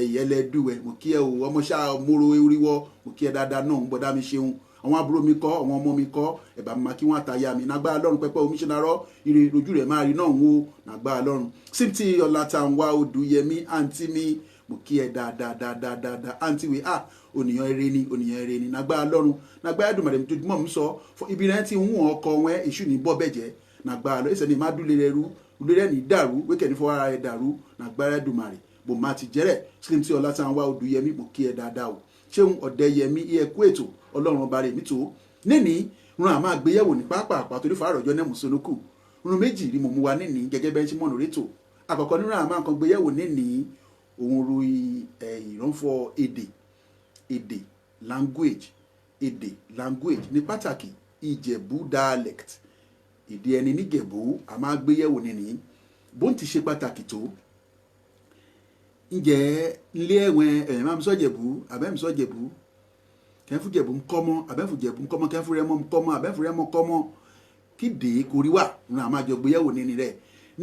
ẹ̀yẹ́lẹ́dùwẹ̀ mo kí ẹ o ọmọ ṣáà móró oríwọ́ mo kí ẹ dáadáa náà ń bọ́dá mi ṣeun àwọn àbúrò mi kọ́ àwọn ọmọ mi kọ́ ẹ̀bà mi máa kí wọ́n àtàyà mi nàgbà lọ́run pẹ́pẹ́ omi ṣẹ́narọ́ ire lójú rẹ̀ máa rí náà ń wo nàgbà lọ́run Simpty Ọlátànwá Odùyẹmí àǹtí mi mo kí ẹ dáadáa àǹtí wẹ̀ ònìyàn eré ni nàgbà lọ́run nàgbà Èdùmàrè mi tójúmọ́ mi sọ ibi rẹ̀ ti ń wọ̀n ọkọ wọn èṣù ní bọ́ bẹ̀jẹ̀ nàgbà lọ́run ẹsẹ̀ ni má dúlé rẹ̀ rú ulé rẹ̀ ní dàrú wékẹ̀ ní fọwọ́ ara rẹ̀ dàrú nàgbà Èdùmàrè bò má ti jẹ́rẹ̀ Simpty Ọlátànwá Odùyẹmí mo kí ẹ dáadáa o ṣéun Ọ̀dẹ́yẹmí ẹ̀kú ètò ọlọ́run ọba rẹ̀ mi tó níní ràn àmọ́ àgbéyẹ̀wò ní pápá torí fàárọ̀jọ́ náà mùsùlùkù rún méjì ni mo mú wa níní gẹ́gẹ́ bẹ́ẹ̀ tí mọ̀nà rétò àkọ́kọ́ nínú àmọ́ nǹkan gbéyẹ̀wò níní òun ru ìrànfọ́ èdè language ní pàtàkì Ìjẹ̀bú dialect èdè ẹni níjẹ̀bú àmọ́ àgbéyẹ̀wò níní bó ń ti ṣe pàtàkì tó ǹjẹ́ ilé ẹ̀wọ̀n máa ń sọ́jẹ̀bú àbẹ́mi sọ́jẹ̀bú kẹ́fù jẹ̀bú ńkọ́mọ́ àbẹ́fù jẹ̀bú ńkọ́mọ́ kẹ́fù rẹ́mọ́ ńkọ́mọ́ àbẹ́fù rẹ́mọ́ ńkọ́mọ́ kíde korí wà ràn àmà jọ gbéyẹ̀wò nínú rẹ̀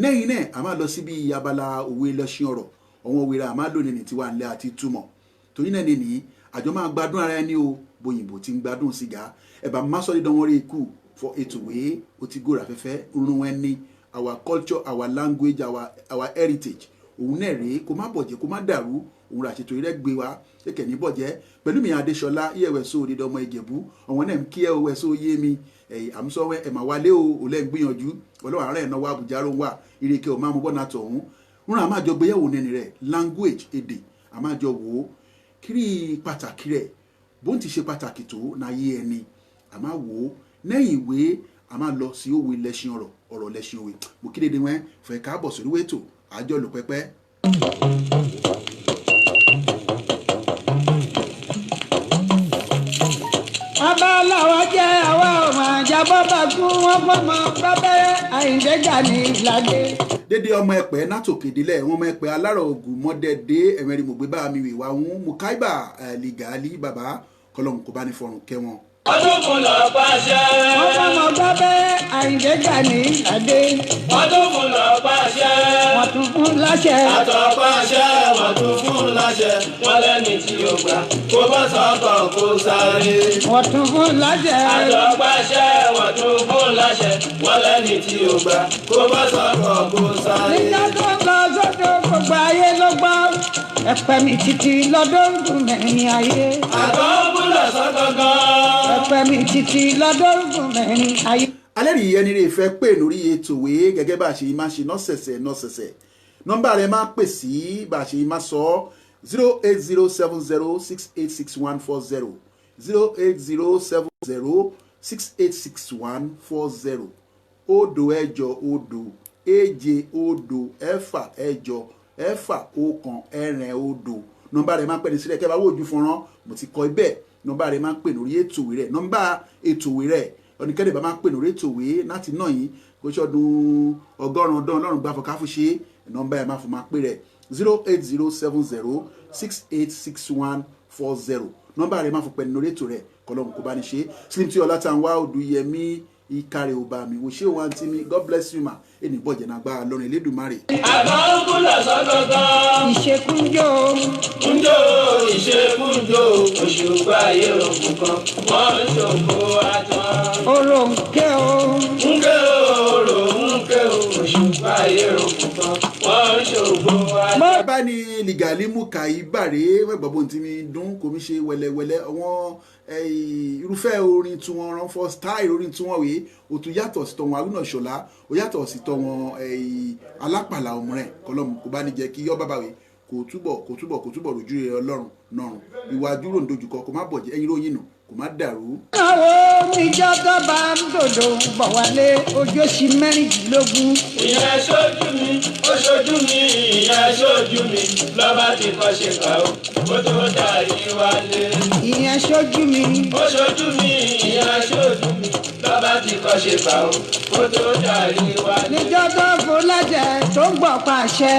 lẹ́yìn náà a máa lọ síbi abala òwe lẹ́sìn ọ̀rọ̀ àwọn òwe rẹ̀ a máa lò nínú tiwa ńlẹ̀ àti túmọ̀ torí náà nìyí àjọ máa gbádùn ara ẹni o bóyìnbó ti ń gbádùn sìgá ẹ̀bà má sọ dídán wọn rí ikú for ètò wé ó ti gòrò afẹ́fẹ́ rún ẹni our culture our language our heritage òun náà rèé kó má bọ̀jẹ̀ kó má dàrú òun rà ṣètò ìrẹ́ gbé wa kẹ̀kẹ́ ní bọ̀jẹ́ pẹ̀lú mi Adéṣọlá ìyẹ̀wẹ̀ sóò dídọ̀ ọmọ Ìjẹ̀bú ọ̀wọ́n náà ń kí ẹ̀ wẹ̀ sóò yé mi àmúṣọwẹ́ ẹ̀ mà wálé o ò lẹ́ ń gbìyànjú ọlọ́run àárẹ̀ náà wà Àbújá ló ń wà ìrèké ò máa mú bọ́nà tọ̀hún rúnra àmà jọ gbéyẹ̀wò nẹni rẹ̀ language èdè àmà jọ wò ó kiri pàtàkì rẹ̀ bó ń ti ṣe pàtàkì tó náyé ẹni àmà wò ó lẹ́yìn ìwé àmà lọ sí òwe lẹ́sìn ọ̀rọ̀ lẹ́sìn òwe mo kí dédé wọn fẹ́ káàbọ̀ sórí wẹ́tò àjọ lò pẹ́pẹ́. Abáláwa jẹ́ àwa ọmọ àjàbọ́ bá kún wọ́n fọmọ bábẹ́rẹ́ Àyìndé Gani Ìlàdé. Dédé ọmọ ẹ̀pẹ́ nátòkèdélẹ̀ wọn ọmọ ẹ̀pẹ́ alárọ̀ ògùn mọ́dẹ́dẹ́ ẹ̀mẹ́rin mọ̀gbé bá mi wèwà wọn Mùkáíbà Lìgàálì bàbá kọlọ́hún kó bá ní fọrùn kẹ́ wọn. Ọdún fún lọ pàṣẹ. Wọ́n fọmọ bábẹ́rẹ́ Àyìndé Gani Ìlàdé. Ọdún fún lọ pàṣẹ. Wọ́n tún fún láṣẹ. Àtọ̀ pàṣẹ wọ́n tún fún láṣẹ. Wọ́n lẹ́ni tí ó gbà kó bá sọ́kọ̀ kó sáré. Wọ́n tún fún láṣẹ. Àtọ̀ pàṣẹ wọ́n tún fún láṣẹ. Wọ́n lẹ́ni tí ó gbà kó bá sọ́kọ̀ kó sáré. Nígbà tó ń lọ sọ́dọ̀ gbogbo ayé ló gbọ́. Ẹ̀pẹ́ mi títí lọ́dún dùn mẹ́rin ayé. Àtọ̀ búlọ̀ sọ́kọ̀ gan-an. Ẹ̀pẹ́ mi títí lọ́dún dùn mẹ́rin ayé. Alẹ́ rí ẹni rẹ̀ fẹ́ pè lórí ètò ìwé gẹ́gẹ́ bá a ṣe máa ṣe nọ́sẹ̀sẹ̀ nọ́mbà rẹ̀ máa pè sí bá a ṣe máa sọ 08070686140 08070686140 òdo ẹ̀jọ òdo èje òdo ẹ̀fà ẹ̀jọ ẹ̀fà ọ̀kan ẹ̀rin òdo nọ́mbà rẹ̀ máa pè ní sílẹ̀ kẹ́ bá wò ojú fọ́nrán mo ti kọ ibẹ̀ nọ́mbà rẹ̀ máa pè lórí ètò ìwé rẹ̀ nọ́mbà ètò ìwé rẹ̀ oníkẹ́lẹ́ bá máa pè lórí ètò ìwé láti náà yìí kó ṣọdún ọgọ́rùn-ún ọdún ọlọ́run gbáfọ̀ káfù ṣe nọ́mbà ẹ̀ máa fún máa pè rẹ̀ 08070686140 nọ́mbà rẹ̀ máa fún pẹ̀lú lórí ètò rẹ̀ kọlọ́run kó bá ní ṣe Simpty Ọlátànwá Odùyẹmí ìkàrẹ̀ òbá mi wò ṣé wọn àǹtí mi God bless you ma ẹnì bọ̀jẹ̀ náà gbá lọ́rùn Elédùmarè. Àtọ̀ búlọ̀ sọ́kọ̀ gan-an. Ìṣekúnjó. Kúnjó ìṣekúnjó òṣùpá ayé òkú kan wọ́n ń ṣòfò àtàn. Òròǹkè o. Ńké òrò ńké òṣùpá ayé òkú kan wọ́n ń ṣòfò àtàn. bàbá ní Lìgàálì Mùkáíbà rèé wẹ́gbọ̀bọ̀n tí mi dún kò mi ṣe wẹ́lẹ́wẹ́lẹ́ àwọn irúfẹ́ orin tí wọ́n rán fọ́ style orin tí wọ́n wé ó tún yàtọ̀ sí tọ̀wọ̀n Haruna Ṣọlá ó yàtọ̀ sí tọ̀wọ̀n alápàlà ọmọ rẹ̀ kọlọ́mù kó bá ní jẹ́ kí yọ́ bàbá wé kò túbọ̀ rojú rẹ̀ ọlọ́run nọrùn ìwà dúró ń dojúkọ kò má bọ̀jẹ́ ẹyin ròyìn nù kò má dàrú. Àwọn ìjọ tó bá ń dòdò bọ̀ wálé ojú oṣù mẹ́rìndínlógún. Ìyẹn ṣojú mi ó ṣojú mi ìyẹn ṣojú mi lọ́ba ti kọ́ ṣe kà ó kó tó darí wálé. Ìyẹn ṣojú mi. Ó ṣojú mi ìyẹn ṣojú mi lọ́ba ti kọ́ ṣe kà ó kó tó darí wálé. Níjọ́ tó fún lájẹ tó ń gbọ̀ pàṣẹ.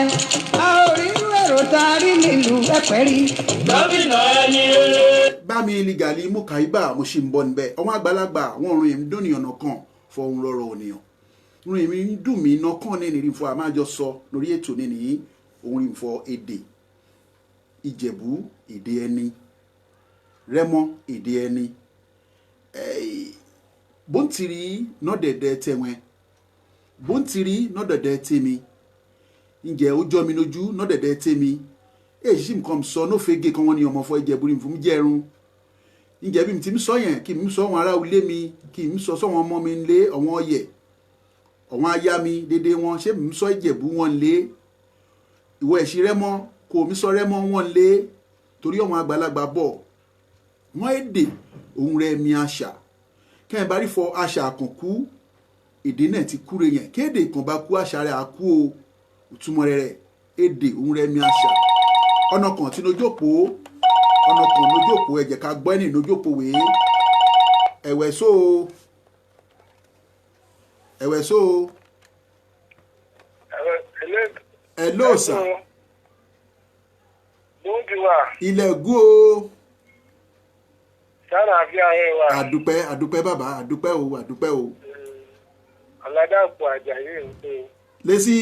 A ò rí irú èrò tá a rí nílùú Ẹ̀pẹ́ rí. Gómìnà ẹni rere. bá mi Lìgàálì Mùkáíbà mo ṣì ń bọ̀ níbẹ̀ ọmọ àgbàlagbà wọn rìn èmi dún níyànnà kan fọhùn rọrọ ònìyàn rìn èmi ń dùn mí iná kàn ní ìrìn fún àmájọ sọ lórí ètò ní nìyí òun rí fọ èdè Ìjẹ̀bú èdè ẹni Rẹ́mọ èdè ẹni bóńtìrí nọ́dẹ̀dẹ̀ tẹ̀wẹ̀n bóńtìrí nọ́dẹ̀dẹ̀ tẹ̀mí ǹjẹ́ ó jọ mi lójú nọ́dẹ̀dẹ̀ tẹ̀mí èyí sì nǹkan sọ nófege kan wọ́n ní ọmọ fọ Ìjẹ̀bú rí fún mi jẹ́rún ǹjẹ́ bí mi ti ń sọ yẹn kí mi sọ wọn ará ilé mi kí mi sọ sọ́wọ́n ọmọ mi lé ọ̀wọ́n ọyẹ̀ ọ̀wọ́n aya mi dédé wọn ṣé mi sọ Ìjẹ̀bú wọn lé ìwọ ẹ̀sì Rẹ́mọ kò mi sọ Rẹ́mọ wọn lé torí ọ̀wọ́n àgbàlagbà bọ̀ wọ́n èdè òun rẹ̀ mi àṣà kẹ́hìn bá rí fọ àṣà àkànkú èdè náà ti kúre yẹn kéde kan bá kú àṣà rẹ̀ àkú o ìtumọ̀ rẹ̀ èdè òun rẹ̀ mi àṣà ọ̀nà kan tí lójókòó ọ̀nà kan lójókòó ẹ jẹ́ ká gbọ́ ẹni lójókòó wèé ẹ̀wẹ̀ só ẹ̀wẹ̀ só ẹ̀ lóòsà ilẹ̀ gú o sára àbí ayé wa. àdúpẹ́ bàbá àdúpẹ́ o. Ọ̀làdàpọ̀ Àjàyí ń pè. lésì.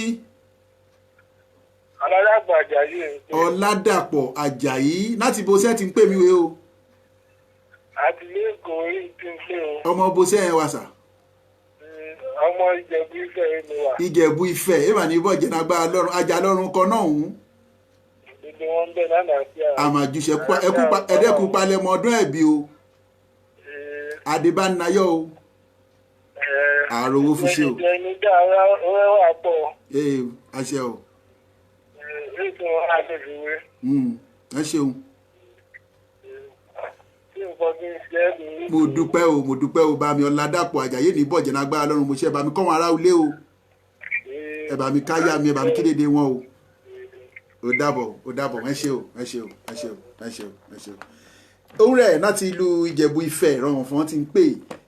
Ọ̀làdàpọ̀ Àjàyí ń pè. Ọ̀làdàpọ̀ Àjàyí láti bo sẹ́ẹ̀ ti ń pè mí wé o. àti lẹ́kọ̀ọ́ yìí ti ń pè o. ọmọ bo sẹ́ẹ̀ wà sà. ọmọ Ìjẹ̀bú Ifẹ̀ ni wà. Ìjẹ̀bú Ifẹ̀ èèmà ní bọ́ jẹ̀nàgbà lọ́rùn ajá lọ́rùn kan náà hùn. gbogbo wọn bẹ lálàáfíà. àmàjùṣe ẹ̀dẹ́kù palẹ̀mọ́ ọdún ẹ̀bí o. Adébánayọ̀ o. àròwó fi ṣe o. ẹni dá ọ̀rẹ́ wà pọ̀. àṣẹ o. ètò àgbègbè. ẹ ṣeun. tí nǹkan bí ń ṣe é nìyí. mo dúpẹ́ o bá mi Ọ̀làdàpọ̀ Àjàyí ní bọ̀jẹ̀ nágbára lọ́rùn mo ṣe ẹ bá mi kọ́ wọn ará ilé o ẹ bá mi káyà mi ẹ bá mi kéde wọn o. ó dàbọ̀ ẹ ṣe o. òun rẹ̀ láti ìlú Ìjẹ̀bú Ifẹ̀ ìrọ̀rùn fún wọn ti ń pè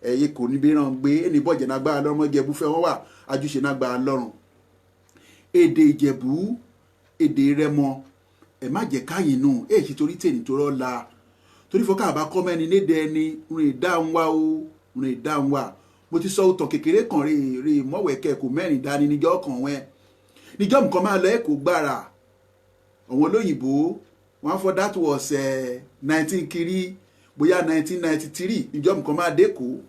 ẹ̀yẹ kò níbi ràn gbé ẹni bọ̀jẹ̀ nágbára lọ́rùn Ìjẹ̀bú Ifẹ̀ wọn wà ajúṣe nágbára lọ́rùn. èdè Ìjẹ̀bú èdè Rẹ́mọ ẹ má jẹ́ káyìn nù èyí torí tèmi tó rọ́la torí fọ́ká àbá kọ́ mẹ́ni léde ẹni rìn dáhùn wá mo ti sọ òtàn kékeré kan rè mọ́wẹ́kẹ́ kò mẹ́rin dání níjọ́ kan wẹ́n níjọ́ nǹkan máa lọ ẹ̀kọ́ gbára àwọn olóyìnbó wọ́n for that was 19 kiri bóyá 1993 níjọ́ nǹkan máa dẹ́kọ̀ọ́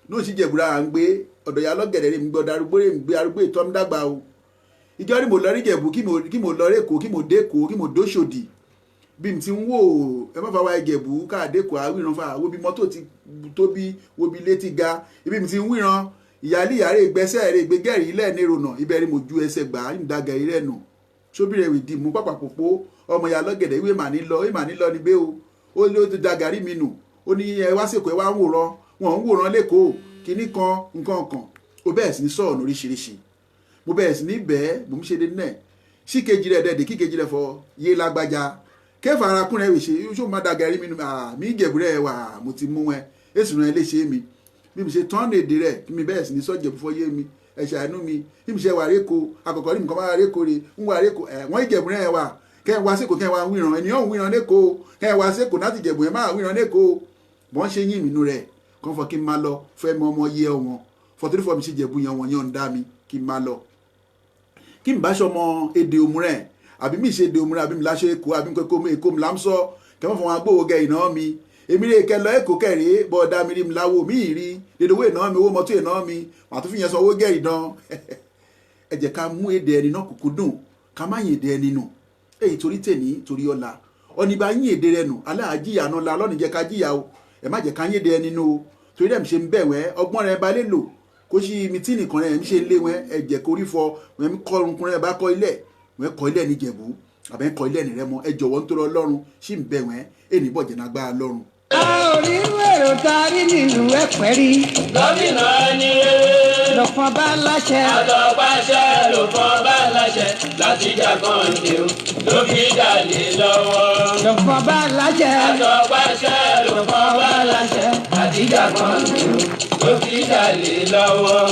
ní òsì Ìjẹ̀búra à ń gbé ọ̀dọ̀ ya lọ́gẹ̀dẹ̀ rẹ̀ mi gbọ́ darúgbó rẹ̀ mi gbé arúgbó ìtọ́ mi dàgbà o ìjọ́ rí mo lọ rí Ìjẹ̀bú kí mo lọ rẹ́kọ̀ọ́ kí mo dẹ́kọ̀ọ́ kí mo dóṣòdì bí n ti ń wò ẹ má fa wa Ìjẹ̀bú káàdékọ̀ọ́ àwìrán fa wo bí mọ́tò ti tóbi wo bí ilé ti ga ibi mi ti ń wíran ìyáálé ìyàrá ìgbésẹ̀ rẹ̀ ìgbégẹ̀rì ilẹ̀ nírònà ibẹ̀rẹ̀ mo ju ẹsẹ̀ gbà ìdàgẹ̀rì rẹ̀ nù sóbìrẹ̀ ìdí mú pàpàpòpó ọmọ ìyá lọ́gẹ̀dẹ̀ ìwé mà ní lọ ní bẹ́ẹ̀ ó ló ti dàgàrí mi nù ó ní ẹ wá sèkò ẹ wá ń wòran wọn ń wòran lẹ́kọ̀ọ́ kínní kan nǹkan kan ó bẹ̀rẹ̀ sí ní sọ̀rọ̀ lóríṣiríṣi mo bẹ̀rẹ̀ sí ní bẹ́ẹ̀ mo ń ṣe dé náà sí kejì rẹ̀ dẹ́ẹ̀dẹ́ kí kejì rẹ̀ fọ yé lágbájá kẹfà arákùnrin ẹ̀wẹ̀ ṣe yóò má dàgàrí mi nù mí Ìjẹ̀bú rẹ̀ wà mo ti mú ẹ èsì rẹ̀ léṣe mi bí mi ṣe tán èdè rẹ̀ kí mi bẹ̀rẹ̀ sí ní sọ́jẹ̀bú fọ́ yé mi ẹ̀ṣẹ̀ àánú mi bí mi ṣe wà réko àkọ́kọ́ ní nǹkan máa réko re ń wà réko wọ́n Ìjẹ̀bú rẹ̀ wà kẹ́ ẹ wá sékò kẹ́ ẹ wá wíran ènìyàn ń wíran lẹ́kọ̀ọ́ kẹ́ ẹ wá sékò láti Ìjẹ̀bú ẹ máa wíran lẹ́kọ̀ọ́ wọ́n ṣe yín ìmínú rẹ̀ kàn fọ kí n máa lọ fẹ́ mọ ọmọ yẹ wọn fọtí fọ mi ṣe Ìjẹ̀bú yẹn wọn yàn ń dá mi kí n máa lọ kí n bá ṣọmọ èdè òmùrẹ̀ àbí mi ṣe èdè òmùrẹ̀ àbí mi láṣọ èkó àbí mi kẹ́kọ̀ọ́ mi èkó mi lámsọ kẹ́mọ́ fún wọn agbóhò gẹ ìná mi èmi rè kẹ́ lọ èkó kẹ́rẹ́ bọ́ ọ̀dà mi rí mi láwo mi rí dédé owó ìná mi owó mọ́tò ìná mi màá tún fi yẹn san owó gẹ̀rì dán ẹ jẹ́ ká mú èdè ẹni náà kúkú dùn ká má yìn èdè ẹni nù èyí torí tèní torí ọ̀la ọ̀nìbá yín èdè rẹ nù aláàjíyà náà la lọ́nìí jẹ́ ká jíyà o ẹ má jẹ́ ká yín èdè ẹni nù o torí dẹ̀ mi ṣe ń bẹ̀wẹ́ ọgbọ́n rẹ bá lè lò kó ṣí mítínì kan rẹ̀ mi ṣe lé wọn ẹ̀jẹ̀ korí fọ wọn mi kọ́ ọrùnkùnrin rẹ̀ bá kọ́ ilẹ̀ wọn kọ́ ilẹ̀ ní Ìjẹ̀bú àbẹ́ kọ́ ilẹ̀ ní Rẹ́mọ ẹ jọ̀wọ́ nítorí Ọlọ́run ṣì ń bẹ̀ wọ́n ẹnì bọ̀jẹ̀ náà gbára lọ́rùn. a ò rí wèrò tarí nílùú Ẹ̀pẹ́ rí. gómìnà ẹni lọ́pọ̀ bá láṣẹ. àtọ̀páṣẹ ló fọ́ bá láṣẹ láti jà kan ní o ló fi dàlé lọ́wọ́. lọ́pọ̀ bá láṣẹ. àtọ̀páṣẹ ló fọ́ bá láṣẹ láti jà kan ní o ló fi dàlé lọ́wọ́.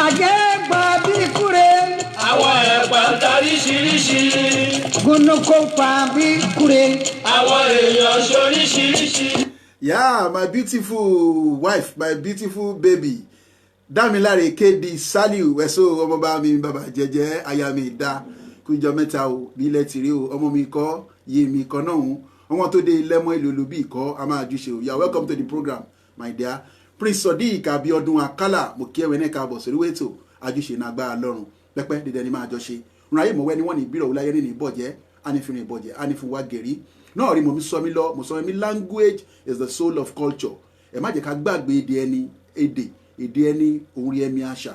àjẹgbà bíi kúre. àwọn ẹ̀pà taríṣiríṣi. gúnúkó pa bíi kúre. àwọn èèyàn ṣoríṣiríṣi. Yeah, my beautiful wife, my beautiful baby. Dámiláre kéde Saliu ẹ̀sọ́ ọmọ bá mi bàbá jẹjẹ aya mi dá kújọ mẹ́ta o bí ilẹ̀ tìrí o ọmọ mi kọ́ yé mi kọ́ náà o ọmọ tó dé lẹ́mọ́ ìlú olùbí kọ́ a máa júṣe o you are welcome to the program my dear Prince Sodiq Abiodun Akala mo kí ẹwẹ́ náà káàbọ̀ sórí wẹ́tò ajúṣe náà gbára lọ́rùn pẹ́pẹ́ dídẹ ni máa jọ ṣe ráyè mọ̀wẹ́ ni wọ́n ní ìbírọ̀ wúláyé ní ìbọ̀jẹ́ anífin ìbọ̀jẹ́ anífin wá gẹ̀rí náà rí mo mi sọ mi lọ mo sọ mi language is the soul of culture ẹ má jẹ́ ká gbàgbé èdè ẹni orí ẹ̀mí àṣà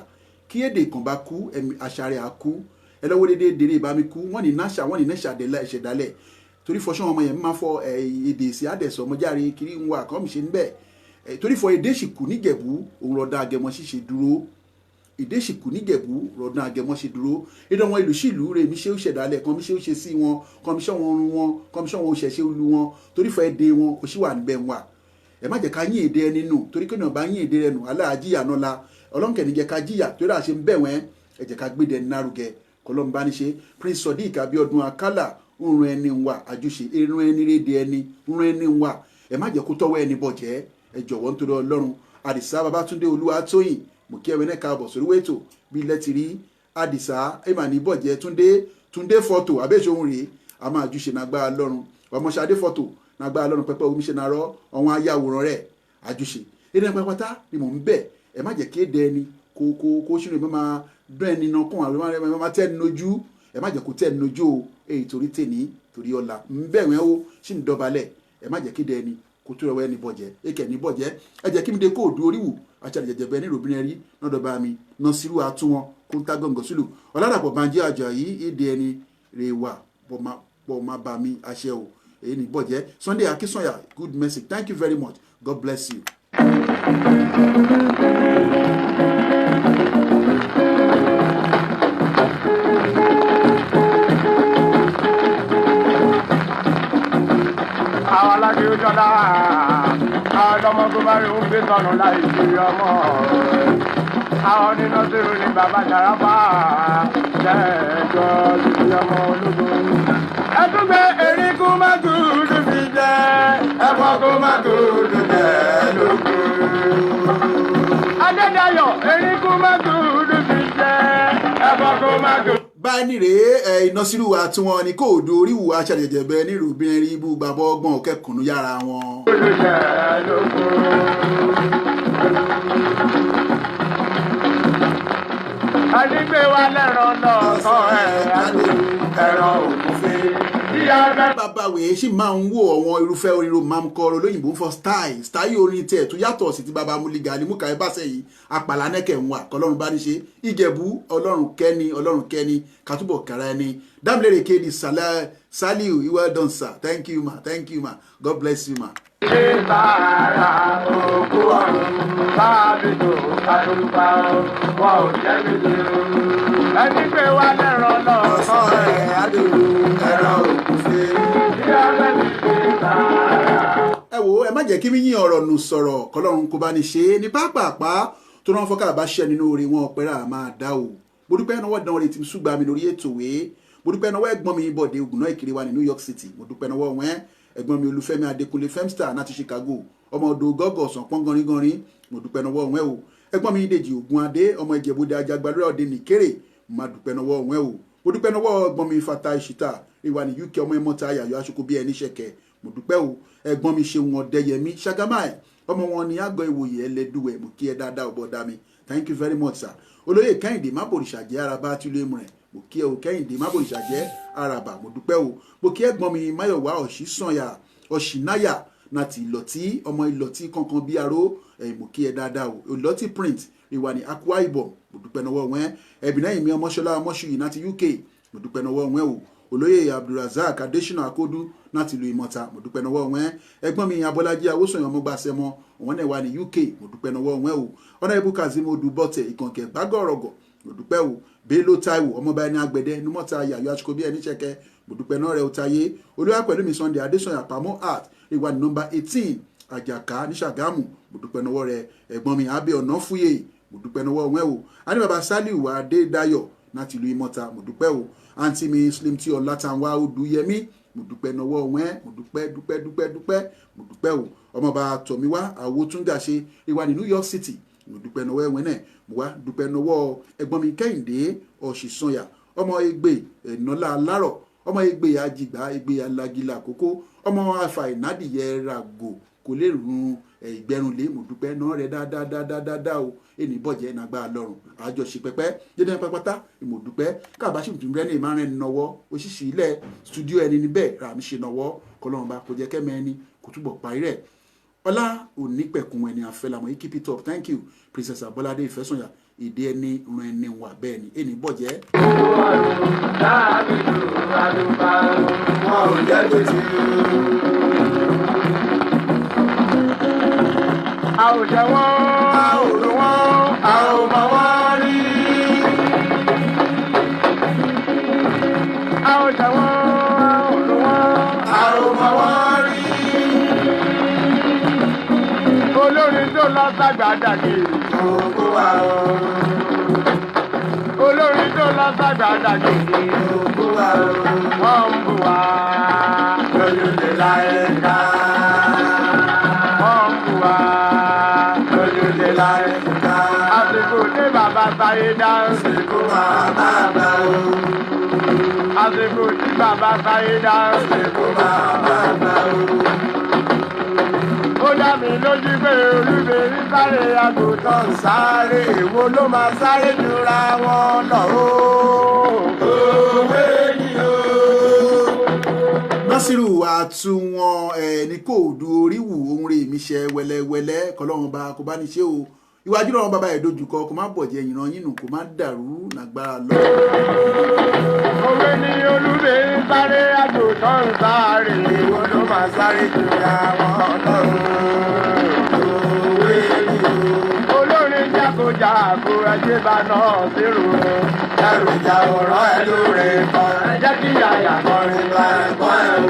kí èdè kan bá kú ẹ̀mí àṣà rẹ̀ á kú ẹ lọ́wọ́ dédé dèrè ìbámi kú wọ́n ní náṣà wọ́n ní náṣà ìṣẹ̀dálẹ̀ torí fọṣọ́ ọmọ yẹn máa fọ èdè èsì àdẹ̀sọ ọmọjáre kiri ń wà kọ́ mi ṣe níbẹ̀ torí fọ èdè ṣìkú níjẹ̀bú òun rọ̀dá agẹmọ ṣíṣe dúró èdè ṣìkú níjẹ̀bú rọ̀dá agẹmọ ṣe dúró èdè wọn ìlú sílùú rẹ̀ mi ṣe ó ṣẹ̀dálẹ̀ kan mi ṣe ó ṣe sí wọn kan mi ṣe wọn run wọn kan mi ṣe wọn ó ṣẹ̀ṣẹ̀ olú wọn torí fọ èdè wọn kò sí wà níbẹ̀ wà ẹ má jẹ́ ká yín èdè ẹni nù torí kí ènìyàn bá yín èdè rẹ̀ nù aláàjíyà náà la ọlọ́nkẹ́ni jẹ́ ká jíyà torí àṣẹ ń bẹ̀ wọ́n ẹ jẹ́ ká gbéde ẹni nárugẹ kọlọ́n bá ní ṣe Prince Sodiq Abiodun Akala ń rún ẹni wà àjùṣe irun ẹni rédè ẹni ń rún ẹni wà ẹ má jẹ́ kó tọ́wọ́ ẹni bọ̀jẹ́ ẹ jọ̀wọ́ nítorí Ọlọ́run Àdìsá Babátúndé Olúwatóyìn mo kí ẹwẹ́ náà káàbọ̀ sórí wẹ́tò bí lẹ́tìrí Àdìsá ẹ̀mà ní bọ̀jẹ́ Túndé fọ́tò àbẹ́sọ̀hún rèé a máa àjùṣe nágbára lọ́run ọmọṣadé fọ́tò nágbára lọ́run pẹ́pẹ́ omi ṣe náà rọ́ ọ̀wọ́n ayáwòrán rẹ̀ àjùṣe èdè náà pátá ni mò ń bẹ̀ ẹ má jẹ́ kí èdè ẹni kó sínú ìbọn máa dún ẹni náà kún àwọn ẹ máa tẹ́ ẹni lójú ẹ má jẹ́ kó tẹ́ ẹni lójú o èyí torí tèní torí ọ̀la ń bẹ̀ wọ́n o sì ń dọ̀balẹ̀ ẹ má jẹ́ kí èdè ẹni kó tó rẹwọ́ ẹni bọ̀jẹ́ èkè ní bọ̀jẹ́ ẹ jẹ́ kí mi dé kóòdù oríwù àti àjẹjẹbẹ ní ìròbìnrin rí náà dọ̀ba mi náà sírú àtúwọn kó ń tá gọ̀ǹgọ̀ sílù Ọ̀làdàpọ̀ Bánjí Àjàyí èdè ẹni rè wà pọ̀ má bà mí àṣẹ o èyí ní bọ̀jẹ́ Sunday Akínsànyà good message thank you very much God bless you. àwọn alágbé ojọ́lá àwọn ọmọkùnrin bá rí oúnjẹ sọnù láì sí ọmọ àwọn nínú sírù ní bàbá Sàràfà jẹ́ẹ̀jọ́ lùsí ọmọ ológun. ẹtúgbẹ́ eríkú mágùdù fi jẹ́ ẹ̀fọ́kú mágùdù jẹ́ lógún. Adédayọ̀ eríkú mágùdù fi jẹ́ ẹ̀fọ́kú mágùdù. Báyìí nìrè iná sírù wa tí wọn ní kóòdù oríwù aṣàjẹjẹbẹ nírúbìnrin rí ibú gbàbọ ọgbọ́n ọkẹkùnú yára wọn. Àdìgbé wa lẹ́rọ náà sọ ẹ̀rọ òkúfe. Bàbá wèé sì máa ń wo àwọn irúfẹ́ oríro máa ń kọ́ olóyìnbó fọ́ style orin tiẹ̀ tó yàtọ̀ sí ti bàbá Múlígà ní múkà ẹ̀bá sẹ́yìn apàlà nẹ́kẹ̀ ń wà kọlọ́run bá ní ṣe Ìjẹ̀bú ọlọ́run kẹ́ni kàtúbọ̀ kára ẹni Dámilérè kéde Saliu well done sir thank you ma God bless you ma. Ṣé bàrà òkú ọ̀run bábí tó kàdúgbà wọn ò jẹ́ méjì o. Ẹni pé wá lẹ́rọ náà sọ àdúró ẹ̀rọ òkúfe. ìyá mẹ́bí ṣe bàrà. Ẹ wo ẹ má jẹ́ kí mi yín ọ̀rọ̀ nù sọ̀rọ̀ kọlọ́run kó bá ní ṣe ní pápápá tó rán fọ́kàlà bá ṣẹ́ nínú orí wọn ọ̀pẹ́rẹ́ máa dá o. Mo dúpẹ́ náwó dán orí tí ṣùgbọ́n mi lórí ètò wé mo dúpẹ́ náwó ẹ̀gbọ́n mi Bọ̀dé Ògùnná Ìkirè wa ní New York City mo dúpẹ́ náwó wọn ẹ̀gbọ́n mi Olúfẹ́mi Adékúnlé Femstar láti Chicago ọmọ odò gọ́gọ̀sán pọ́n gọrin mo dúpẹ́ náwó wọn o ẹ̀gbọ́n mi Dèjì Ògúnadé ọmọ Ìjẹ̀bú-Òde Ajagbalẹ̀ Òde nìkéré mo dúpẹ́ náwó wọn o mo dúpẹ́ náwó ẹ̀gbọ́n mi Fatai Ìṣítà ìwà ní UK ọmọ ẹmọta ayàyọ aṣoko bí ẹni ṣẹ̀kẹ̀ mo dúpẹ́ o ẹ̀gbọ́n mi Ṣeun Ọdẹ́yẹmí Ṣàgámáì ọmọ wọn ní àgọ́ ìwòye ẹlẹ́dùwẹ̀ mo kí ẹ dáadáa ọ̀bọ̀dá mi thank you very much sir olóyè Kẹ́hìndé Mábòrìṣà jẹ́ araba tìlú èmù rẹ̀ mo kí ẹ o Kẹ́hìndé Mábòrìṣà jẹ́ araba mo dúpẹ́ o mo kí ẹ̀gbọ́n mi Máyọ̀wá Ọ̀ṣínáyà láti Ìlọ̀tí ọmọ Ìlọ̀tí kankan bí aró mo kí ẹ dáadáa o Ìlọ̀tí print ìwà ní Akwa Ibom mo dúpẹ́ náwó wọn ẹ̀bìnrin mi Ọmọṣọlá Ọmọṣùyì láti UK mo dúpẹ́ náwó wọn o olóyè Abdulrazak Adésínà Akódú láti ìlú Ìmọ̀ta mo dúpẹ́ náwó wọn ẹ̀gbọ́n mi Abọ́lájí Awósàn ọmọgbàsẹ́mọ òun náà wà ní UK mo dúpẹ́ náwó wọn o ọ̀nà ibú Kazeem Odùbọ̀tẹ̀ Ìkànkẹ́ Bágọ̀rọ̀gọ̀ mo dúpẹ́ o Bello Táíwò ọmọọba ẹni Agbẹ̀dẹ Númọ̀ta Yàyọ̀ aṣọ bí ẹni ṣẹ̀kẹ́ mo dúpẹ́ náà rẹ̀ Ọ̀tayé olúwa pẹ̀lú mi Sunday Adésànyà Pamọ́ art ìwà ní nọ́mbà 18 Àjàká ní Ṣàgámù mo dúpẹ́ náwó rẹ̀ ẹ̀gbọ́n mi Abẹ́ Ọ̀nàfúyè mo dúpẹ́ náwó wọn o àní bàbá Saliu Adédayọ̀ láti ìlú Ìmọ̀ta mo dúpẹ́ o àǹtí mi Slim tí Ọlátànwá Odùyẹmí mo dúpẹ́ náwó wọn mo dúpẹ́ o ọmọọba Tọ̀míwá Àwòtúngàṣe ìwà ní New York City mo dúpẹ́ náwó ẹ̀wọ̀n náà mo wá dúpẹ́ lọ́wọ́ ẹ̀gbọ́n mi Kẹ́hìndé Ọ̀ṣìṣànyà ọmọ Egbe ẹ̀nọ́lá alárọ̀ ọmọ Egbe àjìgbá Egbe alagila àkókò ọmọ afàìnádìyẹ ràgò kò lè run ìgbẹ́rùnlé mo dúpẹ́ náà rẹ̀ dáadáa o ẹni bọ̀jẹ́ nàgbà lọ́rùn àjọṣe pẹ́pẹ́ dédé pápátá mo dúpẹ́ káàbáṣe tún rẹ́ ní ìmárẹ́ nọwọ́ òṣìṣì ilẹ̀ studio ẹni níbẹ̀ rà mí ṣe nọwọ́ kọlọ́run bá kò jẹ́ kẹ́mẹ́ ẹni kò túbọ̀ parí rẹ̀ ọlá onípẹ̀kun ẹni àfẹ́lamọ̀ keep it up thank you Princess Abọ́ládé Ìfẹ́sọ̀yà èdè ẹni ran ẹni wà bẹ́ẹ̀ ni ẹni bọ̀jẹ́. A ò jẹ wọ́n, a ò lò wọ́n, a ò mọ̀ wọ́n rí. A ò jẹ wọ́n, a ò lò wọ́n, a ò mọ̀ wọ́n rí. Olórin tó lọ sàgbàdàgì òkú wa o. Olórin tó lọ sàgbàdàgì òkú wa o. Wọ́n ń bù wá lójúde láyé ká. Wọ́n ń bù wá lójúde láyé ká. Àsìkò tí bàbá sáyé dá. Àsìkò bàbá bá o. Àsìkò tí bàbá sáyé dá. Àsìkò bàbá bá o. Ó dá mi lójú pé olúbẹ̀rí sáré àgùntàn sáré èwo ló máa sáré jura wọn lọ o. Òwe ni o. Násírù àtúnwọ̀n ní kóòdù oríwù ohun rẹ̀ mi ṣe wẹ́lẹ́wẹ́lẹ́ kọlọ́run bá kó bá ní ṣe o iwájú lọ́wọ́ bàbá ẹ̀ dojúkọ kó má bọ̀jẹ̀ ìran yín nù kó má dàrú nàgbára lọ. Òwe ni olúbẹ̀rí sáré àgùntàn sáré èwo ló máa sáré jura wọn lọ o. Òwe ni o. Olórin jákòjákò ẹjẹ́ bá náà zero. Ẹrù ìjà òrán ẹ lóore kan. Jẹ́ kí àyà kọrin bá ẹ̀kọ́ ẹ̀ o.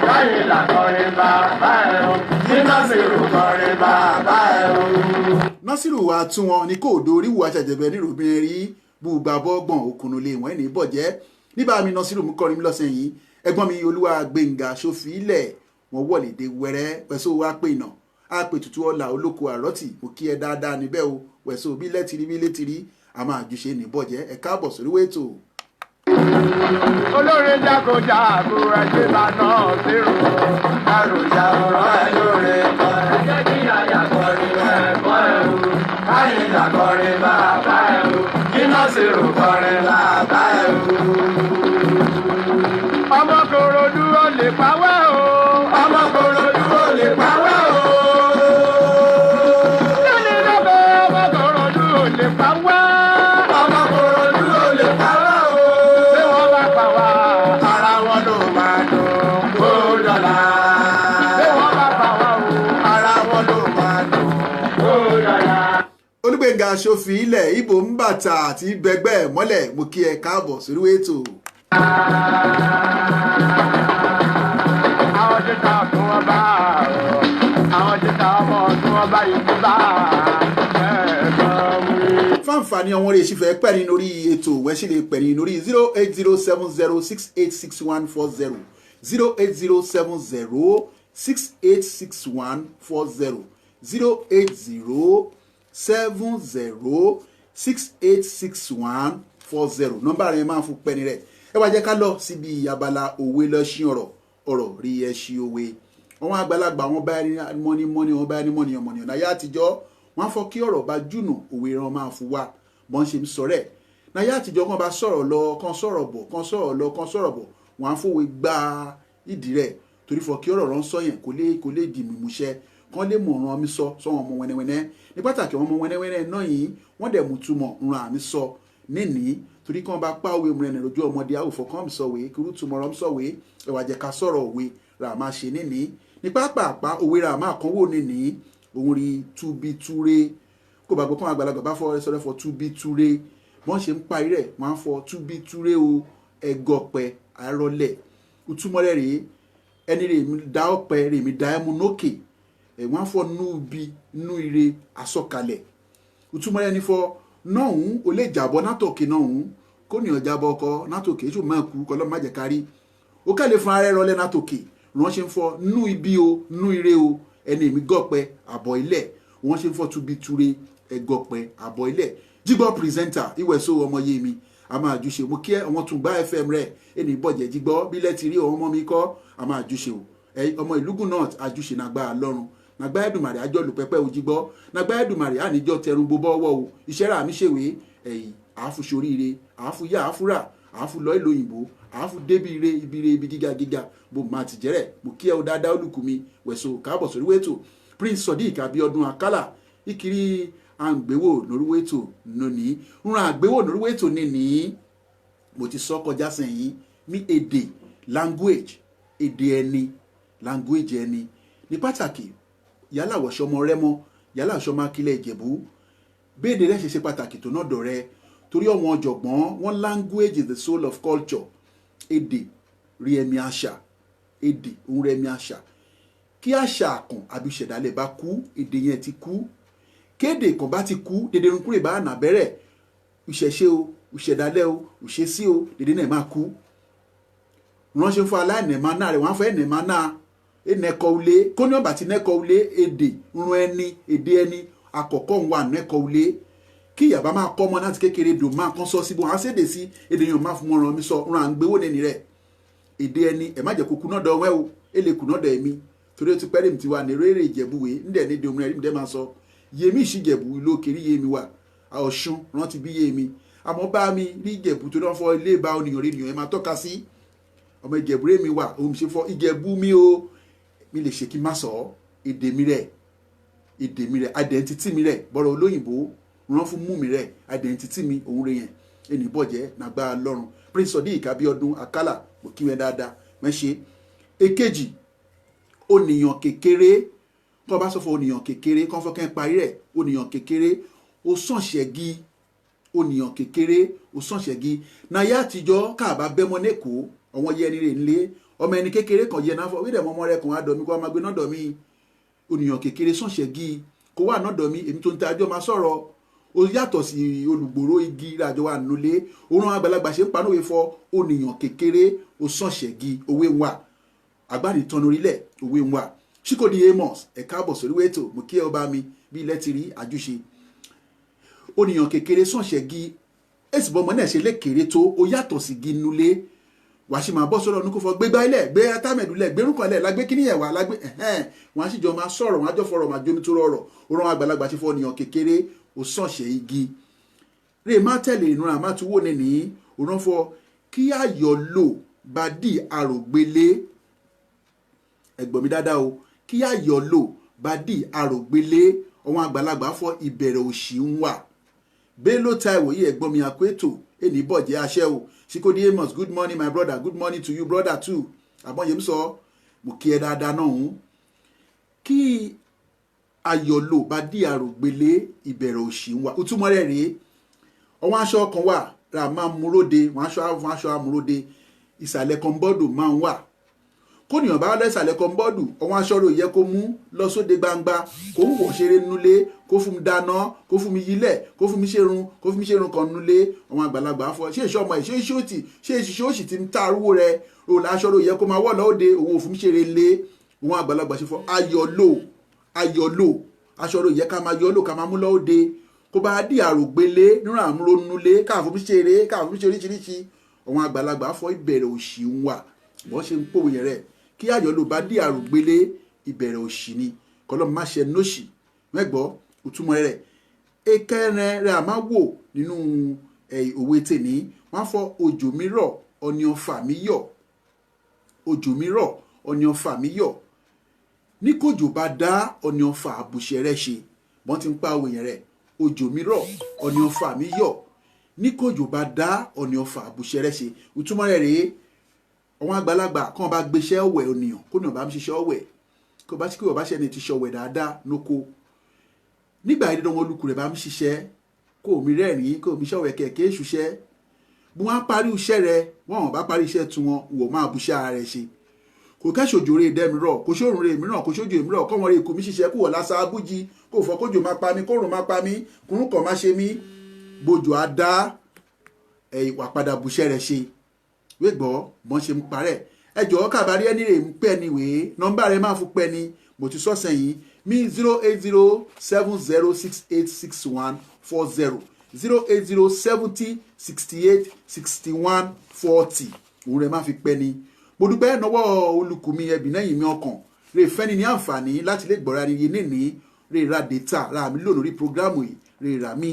Káyìn là kọrin bàbá ẹ̀ o. Nínú zero kọrin bàbá ẹ̀ o. Násírù àtúnwọ̀n ní kóòdù oríwù aṣàjẹbẹ níròbìnrin rí bùgbà bọ́gbọ̀n òkùnrin wọn ní bọ̀jẹ́ níbà mi Násírù mú kọrin mi lọ́sẹ̀ yìí ẹ̀gbọ́n mi Olúwa Gbénga Ṣófì ilẹ̀ wọn wọlé dé wẹrẹ pẹ̀sọ́ wa pè nà á pè tutù ọ̀la olóko àrọ́tì mo kí ẹ dáadáa níbẹ̀ o wẹ̀sọ́ bí létiri a máa jùṣe ní bọ̀jẹ́ ẹ káàbọ̀ sórí wẹ́tò. Olórin jákòjákò ẹjẹ́ bá náà zero. Ẹrù ìjà òrán ẹ lóore kan. Jẹ́ kí àyà kọrin ẹ̀kọ́ ẹ̀ o. Káyìn là kọrin bàbá ẹ̀ o. Nínú zero kọrin bàbá ẹ̀ o. Ọmọ Kòròdú ó lè pawẹ́ o. Ọmọ Kòròdú ó lè pawẹ́ o. Lẹ́ni lọ́bẹ̀ ọmọ Kòròdú ó lè pawẹ́. Ọmọ Kòròdú ó lè pawẹ́ o. Bí wọ́n bá pa wá, ara wọn ló máa dùn kó dọ̀la. Bí wọ́n bá pa wá o, ara wọn ló máa dùn kó dọ̀la. Olúgbénga Ṣófì ilẹ̀ ibo ń bàtà àti bẹgbẹ́ mọ́lẹ̀ mo kí ẹ káàbọ̀ sórí wẹ́tò. Àwọn títà fún wọn bá àwọn títà ọmọ tí wọn bá yìí bá ẹ̀ẹ́dọ̀ wí. fáǹfààní ọmọ rẹ̀ ṣìfẹ́ pẹ̀lú lórí ètò wẹ́ṣílẹ̀ pẹ̀lú lórí 08070686140 08070686140 08070686140 nọ́mbà rẹ̀ máa fún pẹ́ni rẹ̀ ẹ wá jẹ́ ká lọ síbi abala òwe lọ́sìn ọ̀rọ̀ rí ẹṣin òwe àwọn àgbàlagbà wọn bá ní mọ́ni wọn bá ní mọ́ni láyé àtijọ́ wọn fọ kí ọ̀rọ̀ bá jùnù òwe ran máa fún wa bọ́n ṣe ń sọ̀rẹ́ láyé àtijọ́ kan bá sọ̀rọ̀ lọ kan sọ̀rọ̀ bọ̀ kan sọ̀rọ̀ lọ kan sọ̀rọ̀ bọ̀ wọn á fòwe gba ìdí rẹ̀ torí fọ kí ọ̀rọ̀ rán sọ yẹn kó lè di mímúṣẹ kan lè mọ̀ ràn mí sọ sọ́wọ́n ọmọ wẹ́nẹ́wẹ́nẹ́ ní pàtàkì ọmọ wẹ́nẹ́wẹ́nẹ́ náà yìí wọ́n dẹ̀ mú túmọ̀ ràn àmì sọ níní torí kí wọ́n bá pa òwe mìíràn lójú ọmọdé àwòfọ̀ kan mi sọ̀wé kúrú túmọ̀ rán sọ̀wé ẹ̀wà jẹ́ ká sọ̀rọ̀ òwe rà máa ṣe níní ní pápá òwe rà máa kàn wò níní òun rí túbítúré kó bá gbọ́ kán àgbàlagbà bá fọ ẹsọ̀rẹ́ fọ túbítúré wọ́n ṣe ń parí rẹ̀ wọ́n á fọ túbítúré o ẹgọpẹ àrọlẹ̀ ìtumọ̀rẹ́ rèé ẹni rè mí dá ọ̀pẹ rè mí dá ẹmu nókè wọ́n á fọ núbi nú ire àsọkalẹ̀ ìtumọ̀rẹ́ ni fọ náhùn ó lè jàbọ̀ nátòkè náhùn kó ní ọjà bọ ọkọ nátòkè èso máa kú kọlọ́ má jẹ́ kárí ó kẹ́lẹ́ fún ara ẹ rọlẹ́ nátòkè ránṣẹ́ ń fọ nú ibi o nú ire o ẹni èmi gọ̀pẹ àbọ̀ ilẹ̀ wọ́n ṣe ń fọ́ túbi túre ẹgọ̀pẹ àbọ̀ ilẹ̀ jígbọ́ pírẹsẹ́ńtà ìwẹ̀sọ ọmọ yé mi a máa júṣe mo kí ọmọ tún gbá fm rẹ̀ ẹni bọ̀jẹ̀ jígbọ́ bílẹ̀ ti rí ọmọ mi kọ́ a máa júṣe o ọmọ ìlúgùn náà àjúṣe nàgbà lọ́rùn nàgbà Èdùmàrè àjọ lùpẹ́pẹ́ òjìgbọ́ nàgbà Èdùmàrè àníjọ tẹrun gbogbo ọwọ́ o iṣẹ́ rà mí ṣèwé àáfu ṣoríire àáfu yá àáfúrà àáfu lọ ìlú òyìnbó àáfu débi ire ibi gíga gíga bó máa ti jẹ́rẹ̀ mo kí ẹ o dáadáa olùkù mi wẹ̀sọ káàbọ̀ sórí wẹ́tò Prince Sodiq Abiodun Akala ìkiri àgbéwò lóríwẹ́tò lónìí ńran àgbéwò lóríwẹ́tò ní mo ti sọ kọjá sẹ́yìn ní èdè language èdè ẹni language ẹni ní pàtàkì yálà wọ̀ṣọ́mọ Rẹ́mọ yálà wọ̀ṣọ́mọ Akílẹ̀ Ìjẹ̀bú béèdè rẹ̀ ṣe pàtàkì tó náà dọ̀rẹ́ torí ọ̀wọ́n ọ̀jọ̀gbọ́n wọn language is the soul of culture èdè rí ẹ̀mí àṣà èdè òun rẹ̀ ẹ̀mí àṣà kí àṣà àkàn àbí ìṣẹ̀dálẹ̀ bá kú èdè yẹn ti kú kéde kan bá ti kú dédé runkúrè bá nà bẹ̀rẹ̀ ìṣẹ̀ṣe o ìṣẹ̀dálẹ̀ o ìṣesí o dédé náà máa kú ránṣẹ́ fún aláìnẹ̀má náà rẹ̀ wọ́n á fẹ́ ẹ̀nẹ̀má náà ẹ̀nẹ̀kọ̀ ulé kó ní ọ̀bà tí nẹ́kọ̀ ulé èdè run ẹni èdè ẹni àkọ́kọ́ ń wà nẹ́kọ̀ ulé kí ìyàbá máa kọ́ ọmọ láti kékeré dò máa kán sọ síbò wọn á sédè sí èdè yẹn máa fún wọn ràn mí sọ ràn à ń gbéwò nẹni rẹ̀ èdè ẹni ẹ̀ má jẹ́ kó kùnà dọ̀ wẹ́ o ẹ̀ lè kùnà dọ̀ ẹ̀mí torí ó ti pẹ́rẹ́ mi ti wà ní rere Ìjẹ̀búwé ńdẹ̀ ní domin ẹ̀rí mi dẹ́ máa sọ yèmí ìṣìjẹ̀bù ìlú òkèrí yé mi wà Ọ̀ṣun rántí bí yé mi àmọ́ bá mi rí Ìjẹ̀bù tó náà fọ ilé ìbá oníyàn rí ènìyàn ẹ máa tọ́ka sí ọmọ Ìjẹ̀bù rẹ̀ mi wà òun ṣe fọ Ìjẹ̀bù mi o mi lè ṣe kí n má sọ èdè mi rẹ̀ identity mi rẹ̀ bọ́rọ̀ olóyìnbó rán fún mú mi rẹ̀ identity mi òun rẹ̀ yẹn ẹnì bọ̀jẹ́ nàgbà lọ́rùn Prince Sodiq Abiodun Akala kò kí wọn dáadáa mẹ́ṣe èkejì oníyàn kékeré tó bá sọ fún oníyàn kékeré kán fọ́ kẹ́ parí rẹ̀ oníyàn kékeré ó sànṣẹ́gi oníyàn kékeré ó sànṣẹ́gi náyà àtijọ́ káàbá bẹ́mọ lẹ́kọ̀ọ́ ọ̀wọ́n yẹ ẹni rẹ̀ ńlé ọmọ ẹni kékeré kan yẹ náà fọ wídẹ̀ mọ́mọ́ rẹ̀ kàn á dọ̀ mí kó a máa gbé náà dọ̀ mí oníyàn kékeré sànṣẹ́gi kó wà náà dọ̀ mí èmi tó ń ta àjọ máa sọ̀rọ̀ ó yàtọ̀ sí olùgbòrò igi ìrìnàjò wa nulẹ̀ òun àgbàlagbà ṣe ń panúwe fọ oníyàn kékeré ó sànṣẹ́gi òwe ń wà àgbàdì tọ́nu orílẹ̀ òwe ń wà Chikodi Amos ẹ̀ka àbọ̀ sórí wẹ́tò mo kí ẹ ọba mi bí ilẹ̀ ti rí àjúṣe oníyàn kékeré sànṣẹ́gi èsì bọ́mọ náà ṣe lékèrè tó ó yàtọ̀ sí gi nulẹ̀ wàá sì máa bọ́ sọ́dọ̀ ọdún kó fọ gbégbá ilẹ̀ gbé atámẹ̀dúlẹ̀ gbérùkànlẹ̀ lágbé kíníyẹ̀ wà lágbé wọn á sì jọ máa sọ̀rọ̀ wọn á jọ fọ̀rọ̀ máa jómi tó rọrọ̀ ó rán àgbàlagbà ṣe fọ oníyàn kékeré ó sànṣẹ́ igi rè má tẹ̀lé ìnura má tún wò ní ní òun fọ kí ayọ̀ lò bá dì àrògbélé ẹ̀gbọ́n mi dáadáa o kí ayọ̀ lò bá dì àrògbélé àwọn àgbàlagbà fọ ìbẹ̀rẹ̀ òṣì ń wà Bello Taiwo yìí ẹ̀gbọ́n mi àpétò ẹni bọ̀jẹ́ aṣẹ́ o Chikodi Amos good morning my brother good morning to you brother too àbọ̀yẹ̀mí sọ mo kí ẹ dáadáa náà ń kí ayọ̀ lò bá dì àrògbélé ìbẹ̀rẹ̀ òṣì ń wà òtúmọ̀ rẹ̀ rèé àwọn aṣọ kan wà ra máa múróde wọn aṣọ amúróde ìsàlẹ̀ kan bọ́ọ̀dù máa ń wà kóníyàn bá lẹ́sàlẹ̀ kan bọ́ọ̀dù àwọn aṣọ rẹ̀ yẹ kó mú lọ sóde gbangba kó ń wọ̀ ṣeré nulẹ̀ kó fún mi dáná kó fún mi yílẹ̀ kó fún mi ṣerun kan nulẹ̀ àwọn àgbàlagbà fọ ṣé ìṣọ́ ọmọ ìṣe ìṣe òṣì ti ń ta arúgbó rẹ̀ òun aṣọ rẹ̀ yẹ kó máa wọ̀ lọ́ọ̀dẹ òun òfin ṣeré lé àwọn àgbàlagbà ṣe fọ ayọ̀ lò aṣọ rẹ̀ yẹ ká máa yọ lò ká máa mú lọ́ọ̀dẹ kó bá dí àrògbélé nínú àmúronulé káàfó fi ṣeré oríṣiríṣi àwọn àgbàlagbà fọ ìbẹ̀rẹ̀ òṣì ń wà wọ́n ṣe ń pòwe yẹn rẹ̀ kí ayọ̀ ló bá dí àrògbélé ìbẹ̀rẹ̀ òṣì ni kọlọ́mù má ṣe nóṣì mẹ́gbọ́ òtúmọ̀ rẹ̀ ekẹ́rin rẹ̀ àmá wò nínú òwe tèní wọ́n fọ òjò mi rọ̀ ọ̀nìyàn fà mí yọ̀ òjò mi rọ̀ ọ̀nìyàn fà mí yọ̀ ní kòjò bá dá ọ̀nìyàn fà àbùṣẹ́ rẹ̀ ṣe wọ́n ti ń pa òwe yẹn rẹ̀ òjò mi rọ̀ ọ̀nìyàn fà mí yọ̀ ní kòjò bá dá ọ̀nìyàn fà àbùṣẹ́ rẹ̀ ṣe òtúmọ̀ rẹ̀ rèé àwọn àgbàlagbà kàn bá gbéṣẹ́ ọ̀wẹ̀ ònìyàn kó nìyàn bá ń ṣiṣẹ́ ọ̀wẹ̀ kó bá kí wọ́n bá ṣẹ́ni ti ṣọ̀wẹ̀ dáadáa lóko nígbà yìí dandan wọn olùkù rẹ̀ bá ń ṣiṣẹ́ kó omi rẹ́rìn-ín kó omi ṣọ̀wẹ̀ kẹ̀kẹ́ ṣuṣẹ́ bí wọ́n á parí iṣẹ́ rẹ̀ wọ́n bá parí iṣẹ́ tiwọn wò máa buṣẹ́ ara rẹ̀ ṣe kò kẹ́sòjò rẹ̀ dẹ́mi rọ̀ kò sóòrùn rẹ̀ mìíràn kò sójò mìíràn kọ́ wọn rẹ̀ kò mí ṣiṣẹ́ kó wọ̀ lásà abújí kó fọ́ kójò máa pa mí kórùn máa pa mí kùrún kan máa ṣe mí bójú á dá ìwà padà buṣẹ́ rẹ̀ ṣe wégbọ́ bọ́n ṣe ń parẹ́ ẹ jọ̀ọ́ kábàárí ẹni rè ń pẹ́ ni wèé nọ́mbà rẹ̀ máa fún pẹ́ ni mo ti sọ sẹ́yìn mi 08070686140 08070 68 61 40 òun rẹ̀ máa fi pẹ́ ni. Mo dúpẹ́ nọwọ́ olùkùnmi ẹbìnẹ́yìn mi ọkàn rè fẹ́ni ní àǹfààní láti lè gbọ́ra ní ní rè ra data ra mi lò lórí programu yìí rè ra mi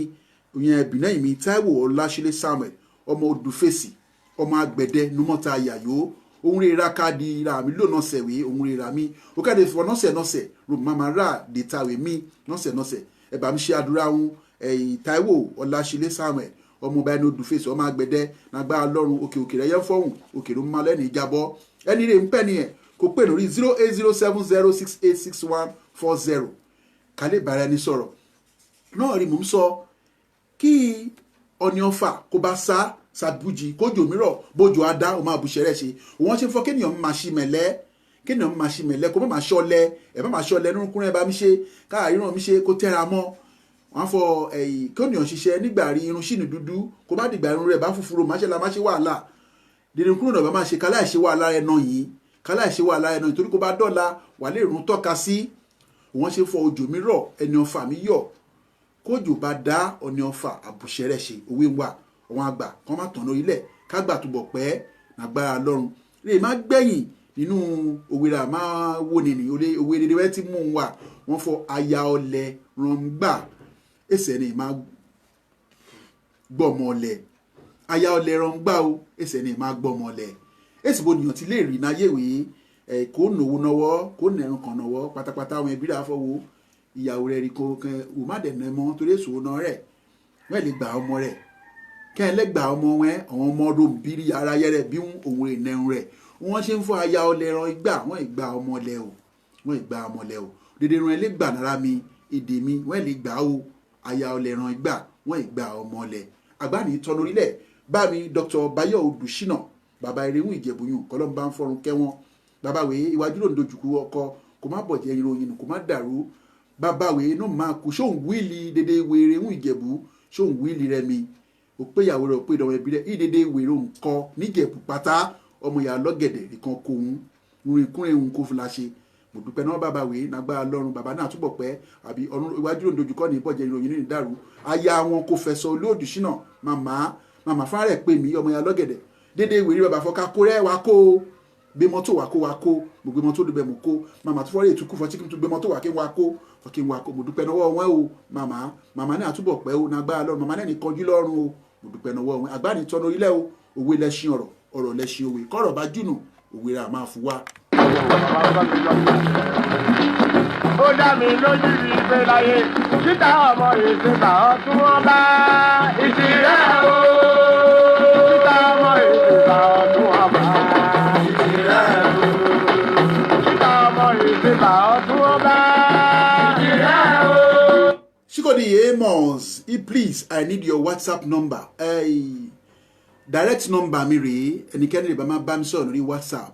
òyìn ẹbìnẹ́yìn mi Táíwò Ọláṣílẹ̀ Samuel ọmọ Odùfèsì ọmọ Àgbẹ̀dẹ Numọ́ta Yàyó òun rè ra káàdì ra mi lò nọ́sẹ̀ wé òun rè ra mi ó káàdì fọ nọ́sẹ̀ rò máa ra data wé mi nọ́sẹ̀ ẹ bá mi ṣe àdúrà ń Táíwò Ọláṣílẹ̀ Samuel ọmọ ọba ẹni Odùfèsì ọmọ Àgbẹ̀dẹ nàgbà Ọlọ́run òkè rẹ̀ yẹn fọ́hùn òkè ló máa lẹ́nu ìjábọ̀ ẹni rè ń pẹ́ nìyẹn kò pè lórí 08070686140 kálẹ̀ bára ẹni sọ̀rọ̀ náà rí mò ń sọ kí ọ̀nì ọ̀fà kó bá sá sàbújì kójò mìíràn bójú adá ọmọ àbùṣẹ́rẹ́ ṣe wọ́n ṣe fọ́ kéèyàn máa ṣi mẹ̀lẹ́ kó má máa ṣọlẹ̀ ẹ̀ má máa ṣọlẹ̀ nínú kúnrẹ́ bá mi ṣe káàríran mi ṣe kó tẹ́ra mọ́ wọ́n fọ kéèyàn ṣiṣẹ́ nígbà rí irun ṣìnì dúdú kó má dìgbà irun rẹ̀ bá fúfurú má ṣe wàhálà dídín kúrò náà bá máa ṣe káláìṣe wàhálà ẹ̀ náà yìí torí kó bá dọ́là wà lè rún tọ́ka sí wọ́n ṣe fọ òjò mi rọ̀ ẹni ọ̀fà mi yọ̀ kójò bá dá ọ̀nì ọ̀fà àbùṣẹ́rẹ́ ṣe òwe ń wà àwọn àgbà kan má tàn lórí ilẹ̀ kágbà túbọ̀ pẹ́ nàgbára Ọlọ́run lè má gbẹ̀yìn nínú òwe rà máa wò nìní òwe rere wẹ́ tí mú un wà wọ́n fọ aya ọ̀lẹ rọ̀ǹgbà ẹsẹ̀ ni máa gbọ́mọ ọ̀lẹ aya ọ̀lẹ rọ̀ǹgbà o ẹsẹ̀ ni máa gbọ́mọ ọ̀lẹ èsì bo nìyàn ti lè rí náyèwé kó nòwó nọwọ́ kó nẹ̀rùn kan nọwọ́ pátápátá àwọn ẹbí rà fọwọ́ ìyàwó rẹ̀ rí kankan ò má dẹ̀ nà mọ́ torí èso náà rẹ̀ wọ́n lè gbà ọmọ rẹ̀ kẹ́ ẹ lẹ́gbà ọmọ wọn àwọn ọmọ ọdún bírí ara yẹrẹ bí òun ìnẹrun rẹ̀ wọ́n ṣe ń fọ aya ọlẹ ran igbá wọ́n ìgbà ọmọ ọlẹ o dédé ran ẹlẹ́ gbà nára mi èdè mi wọ́n lè gbà o aya ọlẹ ran igbá wọ́n ìgbà ọmọ ọlẹ àgbáni tọ́nu orílẹ̀ bá mi Dr. Báyọ̀ Odùṣínà bàbá Erewú Ìjẹ̀bú-Yùn kọ́lọ́mù bá ń fọ́run kẹ́wọ́n bàbá wèé iwájú ló ń dojúkú ọkọ kò má bọ̀jẹ̀ ìròyìn kò má dàrú bàbá wèé náà máa kú ṣóun wíìlì dédé wèrè Erewú Ìjẹ̀bú ṣóun wíìlì rẹ mi ò pé ìyàwó rẹ ò pé ìdánwò ẹbí rẹ ìdédé wèrè òǹkọ níjẹ̀bú pátá ọmọ ìyá lọ́gẹ̀dẹ̀ nìkan kò ń rìnkúnrin òun kò fìlà ṣe mo dúpẹ́ náà bàbá wèé nàgbára Ọlọ́run bàbá náà túbọ̀ pẹ́ àbí ọ̀run iwájú ló ń dojúkọ ní ìbọ̀jẹ̀ ìròyìn nínú ìdàrú aya wọn kò fẹ̀sọ̀ Olódùṣínà màmá fúnra rẹ̀ pè mí ọmọ ìyá lọ́gẹ̀dẹ̀ dédé wèrè bàbá fọ́ká kó rẹ́ wa kó gbé mọ́tò wa kó mo gbé mọ́tò dùbẹ̀ mo kó màmá tó fọ́rẹ́ ètùkú fọ́tí kí n tún gbé mọ́tò wa kí n wa kó mo dúpẹ́ náà wọn o màmá náà túbọ̀ pẹ́ o nàgbára Ọlọ́run màmá náà ní kọjú lọ́rùn o mo dúpẹ́ náà wọn àgbáni tọ́nu orílẹ̀ o òwe lẹ́ṣin ọ̀rọ̀ lẹ́ṣin òwe kọ́rọ̀ bá jùnù òwe rà máa fún wa. ó dá mi lójú rí pé láyé títà ọmọ ìsìnkà ọtún wọn bá ìsìnrẹ́ o títà ọmọ ìsìnkà ọtún wọn bá ìsìnrẹ́ o títà ọmọ ìsìnkà ọtún wọn bá ìsìnrẹ́ o. Shikodi Amos, please, I need your WhatsApp number. Direct number mi rèé ẹnikẹ́ni lè bá máa bá mi sọ̀rọ̀ lórí WhatsApp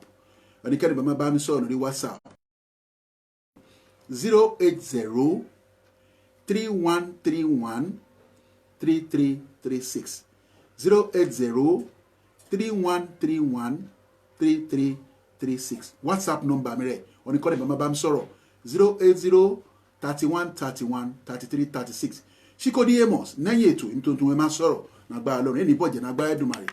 080 3131 3336 080 3131 3336 WhatsApp number mi rẹ̀ oníkọ́ni bá máa bá mi sọ̀rọ̀ 080 31 31 33 36 Shikodi Amos lẹ́yìn ètò nítorí wọn máa sọ̀rọ̀ nàgbà Ọlọ́run ẹni bọ̀jẹ̀ nàgbà Ẹ̀dùmarè.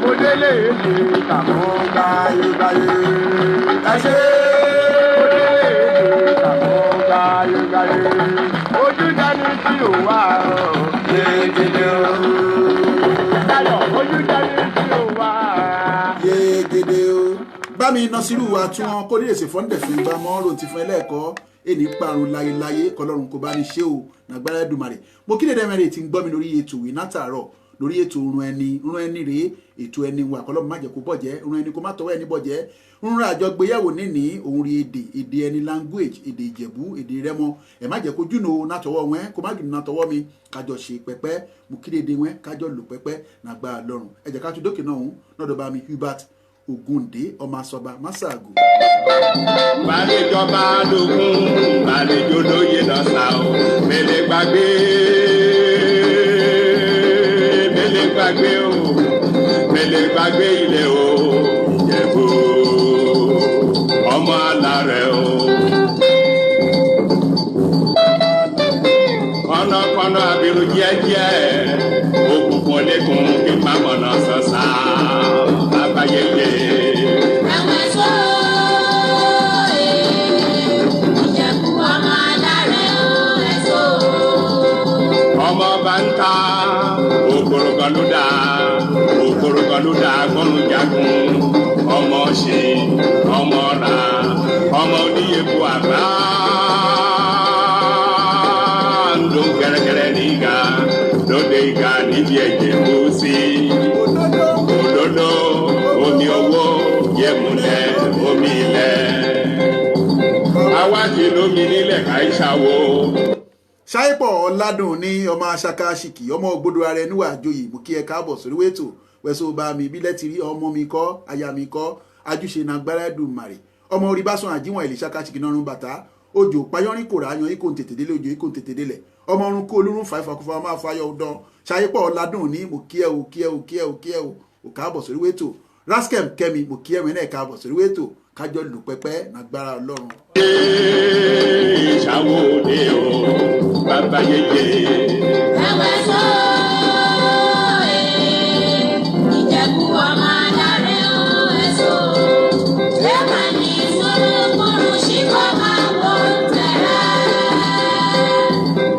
mo délé èdè ìtàkùn gbáyégbáyé ẹṣẹ́ mo délé èdè ìtàkùn gbáyégbáyé ojú dání tí ò wá yégede o Táyọ̀ ojú dání tí ò wá yégede o. bá mi Nasiru wa tí wọn kó nílé ṣèfọ́ndẹ̀ fún ìgbà mọ́rùn ti fún ẹlẹ́ẹ̀kọ́ èní parun láyéláyé kọlọ́run kò bá ní ṣe o nàgbára Ẹ̀dùmarè mo kí dédé mẹ́rin tí ń gbọ́ mi lórí ètò ìwé látàárọ̀ lórí ètò run ẹni rèé ètò ẹni wà kọlọ́run má jẹ́ kó bọ̀jẹ́ run ẹni kó má tọwọ́ ẹni bọ̀jẹ́ run àjọ gbéyàwó níní òun rí èdè ẹni language èdè Ìjẹ̀bú èdè Rẹ́mọ ẹ̀ má jẹ́ kó jùnà látọwọ́ wọn kó má jùnà látọwọ́ mi kájọ ṣe pẹ́pẹ́ mo kí dédé wọn kájọ lò pẹ́pẹ́ nàgbára Ọlọ́run ẹ jẹ́ ká tún dókè náà lọ́dọ̀ bá mi Hubert Ògúndé ọmọ asọba Másáàgù. Bàlejò bá lókun, bàlejò lóye lọ́sà o, mẹ́lẹ̀ gbàgbé o, mẹ́lẹ̀ gbàgbé ilé o, Ìjẹ̀bú, ọmọ alárẹ̀ o. jẹ́ òkùnkùn lẹ́kùn kí n má mọ̀nà sọ̀sà bàbá yẹyẹ. Ẹ̀wẹ̀ sọ Ìjẹ̀bú ọmọ aláre ẹ̀sọ́. Ọmọ bá ń ta òkòrò kan ló dá gbọ́nù jagun ọmọ ṣe ọmọ ra ọmọ oníyebu àgbà ń lo gẹ́rẹ́gẹ́rẹ́ ní ìgà lóde ìgà níbi ẹ̀jẹ̀ kó sí òdodo omi owó yẹmúlẹ̀ omi ilẹ̀ awádìí lómi nílẹ̀ káìsàwó. Ṣáípọ̀ Ọládùn ní ọmọ aṣaka ṣìkì ọmọ ògbódò ara ẹni wà joyè mú kí ẹ káàbọ̀ sórí wètò wẹ̀sọ̀ bá mi bílẹ̀ ti rí ọmọ mi kọ́ aya mi kọ́ ajúṣe na gbára Èdùmàrè ọmọ orí bá sàn àjíwọ̀n ìlú ṣaka ṣìkì náà rún bàtà òjò payọ́rin kò ráyan ikò ń tètè délé òjò ikò ń tètè délẹ̀ ọmọ orun kó olórun fàáfàkúfà máa fàyọ ọdán Ṣáípọ̀ Ọládùn ní mo kí ẹ o kí ẹ o kí ẹ o kí ẹ o ò káàbọ̀ sórí wètò Raskem Kẹ́mi mo kí ẹ mẹ́rin ẹ̀ káàbọ̀ sórí wètò kájọ lù pẹ́pẹ́ nàgbára Ọlọ́run. Ìṣàwò òde o bàbá yẹyẹ. Ẹ̀wẹ̀ sọ Ìjẹ̀bú ọmọ aláre ẹ̀sọ́. Lẹ́mà ní Sólómọ́rù ṣíkọ́ máa wọ tẹ̀rẹ̀.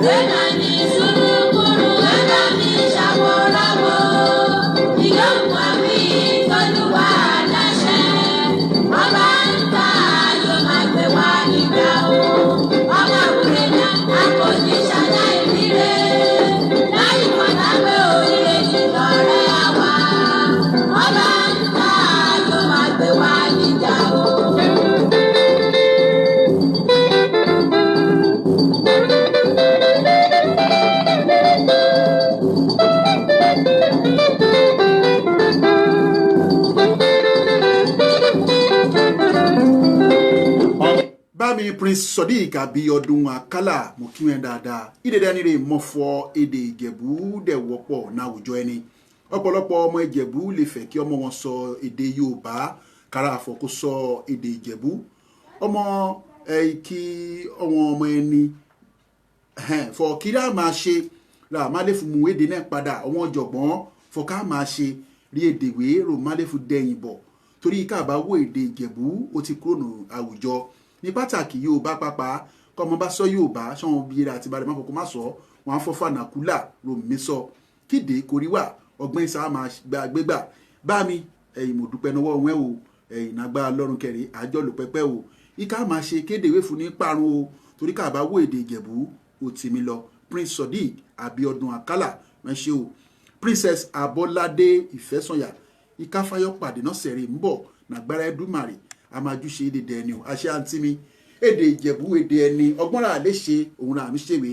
Lẹ́mà ní Sólómọ́rù ẹ̀dá mi ṣàwòránwó. Ìyókù àmì ìtọ́jú wa láṣẹ. Ọba ń ta yóò máa gbé wá nígbà o. Ọba òkè náà a kò ní ṣàlàyé rire. Láì kọ́tà pé oríire jùlọ rẹ̀ àwa. Ọba ń ta yóò máa gbé wá níjà o. Bámi Prince Sodiq Abíọ́dún Akálà mo kí wọn dáadáa ìdẹ̀dẹ̀ ni rè mọ́fọ́ èdè Ìjẹ̀bú dẹ̀ wọ́pọ̀ náwùjọ ẹni ọ̀pọ̀lọpọ̀ ọmọ Ìjẹ̀bú lè fẹ́ kí ọmọ wọn sọ èdè Yorùbá kára àfọ̀ kó sọ èdè Ìjẹ̀bú ọmọ kí ọmọ ẹni fọ kí rà máa ṣe rà má lè fún mu èdè náà padà àwọn ọ̀jọ̀gbọ́n fọ ká máa ṣe rí èdè wé rò má lè fún dẹ̀yìn bọ̀ torí káàbá wo èdè Ìjẹ̀bú ó ti kúrò ní àwùjọ ní pàtàkì Yorùbá pápá kọ́mọ bá sọ Yorùbá sọ́wọ́n bí ra àti balẹ̀ má fọkàn má sọ wọn á fọ́ fànàkúlà ròmí sọ kíde koríwà ọgbọ́n ìsá máa gbégbà bá mi mo dúpẹ́ náwó wọn o nàgbà lọ́rùn kẹrin àjọ lò pẹ́pẹ́ o ìka máa ṣe kéde ìwé fún ní parun o torí ká bá wo èdè Ìjẹ̀bú ó ti mi lọ Prince Sodiq Abíọ́dún Akálà mẹ́ṣẹ́ o Princess Abọ́ládé Ìfẹ́sànyà ìkáfáyọ́ pàdé náà sẹ̀rí ń bọ̀ nàgbára Èdùmàrè àmàjúṣe èdè ẹni o àṣẹ àǹtí mi èdè Ìjẹ̀bú èdè ẹni ọgbọ́n rà lè ṣe òun rà mí ṣèwé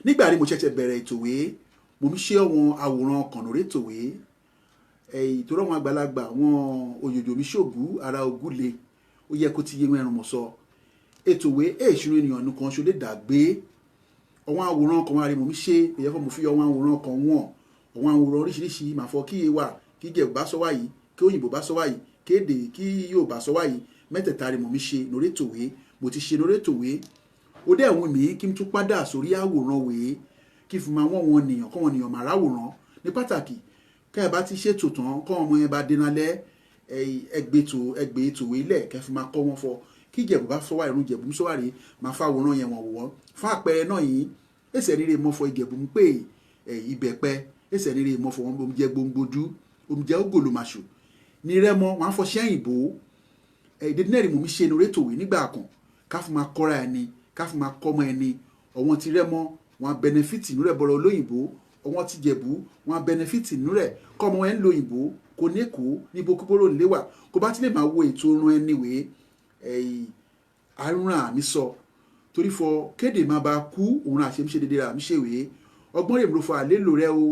nígbà tí mo ṣẹ̀ṣẹ̀ bẹ̀rẹ̀ ìtòwé mo ń ṣe àwọn àwòrán kànlórí ìtòwé ìtòrọ̀ àwọn àgbàlagbà wọn òyòjò mi ṣògú ara ògúle ó yẹ kó ti yé wọn ẹrùn mọ̀ sọ ètòwé èṣù ènìyàn nìkan ṣo lè dàgbé àwọn àwòrán kan wà rí mo ń ṣe èyẹ fún mo fi àwọn àwòrán kan wọ̀n àwọn àwòrán oríṣiríṣi màfọ kíyè wà kí Ìjẹ̀bú bá sọ wáyìí kí òyìnbó bá sọ wáyìí kéde kí Yorùbá sọ wáyìí mẹ́tẹ̀ẹ̀ta rẹ̀ mo mi ṣe lórí tòwé mo ti ṣe lórí tòwé ó dẹ̀ wù mí kí n tún padà sórí àwòrán wèé kí n fi máa wọ́n wọn nìyàn kọ́ wọn nìyàn máa ráwòrán ní pàtàkì ká ẹ bá ti ṣètò tán kọ́ ọmọ yẹn bá dènà lẹ́ ẹgbẹ́ tòwé ilẹ̀ kẹ́ fi máa kọ́ wọn fọ kí Ìjẹ̀bú bá sọ wá ìrún Ìjẹ̀bú sọ wá rèé máa fa àwòrán yẹn wọ̀n wọ́n fún àpẹẹrẹ náà yìí ẹsẹ̀ rírè mọ́fọ Ìjẹ̀bú ń pè ìbẹ̀pẹ ẹsẹ̀ rírè mọ́fọ wọn omi jẹ́ gbòǹgbòdú omi jẹ́ ògòlòmàṣù ní Rẹ́mọ wọn á fọ ṣẹ́yìnbó ìdẹ́dínẹ́rì mò ń ṣe lórí tòwé nígbà kan ká fún máa kọ́ra ẹni ká fún máa kọ́mọ ẹni ọ̀wọ́n ti Rẹ́mọ wọn bẹnẹfìtì nínú rẹ̀ bọ̀rọ̀ olóyìnbó ọ̀wọ́n ti Jẹ̀bú wọn bẹnẹfìtì nínú rẹ̀ kọ́mọ ẹ̀ ń lo òyìnbó kò ní èkó níbo kúkúrò níléwà kó bá ti lè máa wo ètò orun ẹni wèé àrùn àmì sọ torí fọ kéde máa bá kú òun àṣemíṣe dédé àmì ṣèwé ọgbọ́n rèé mo fọ àlélo rẹ o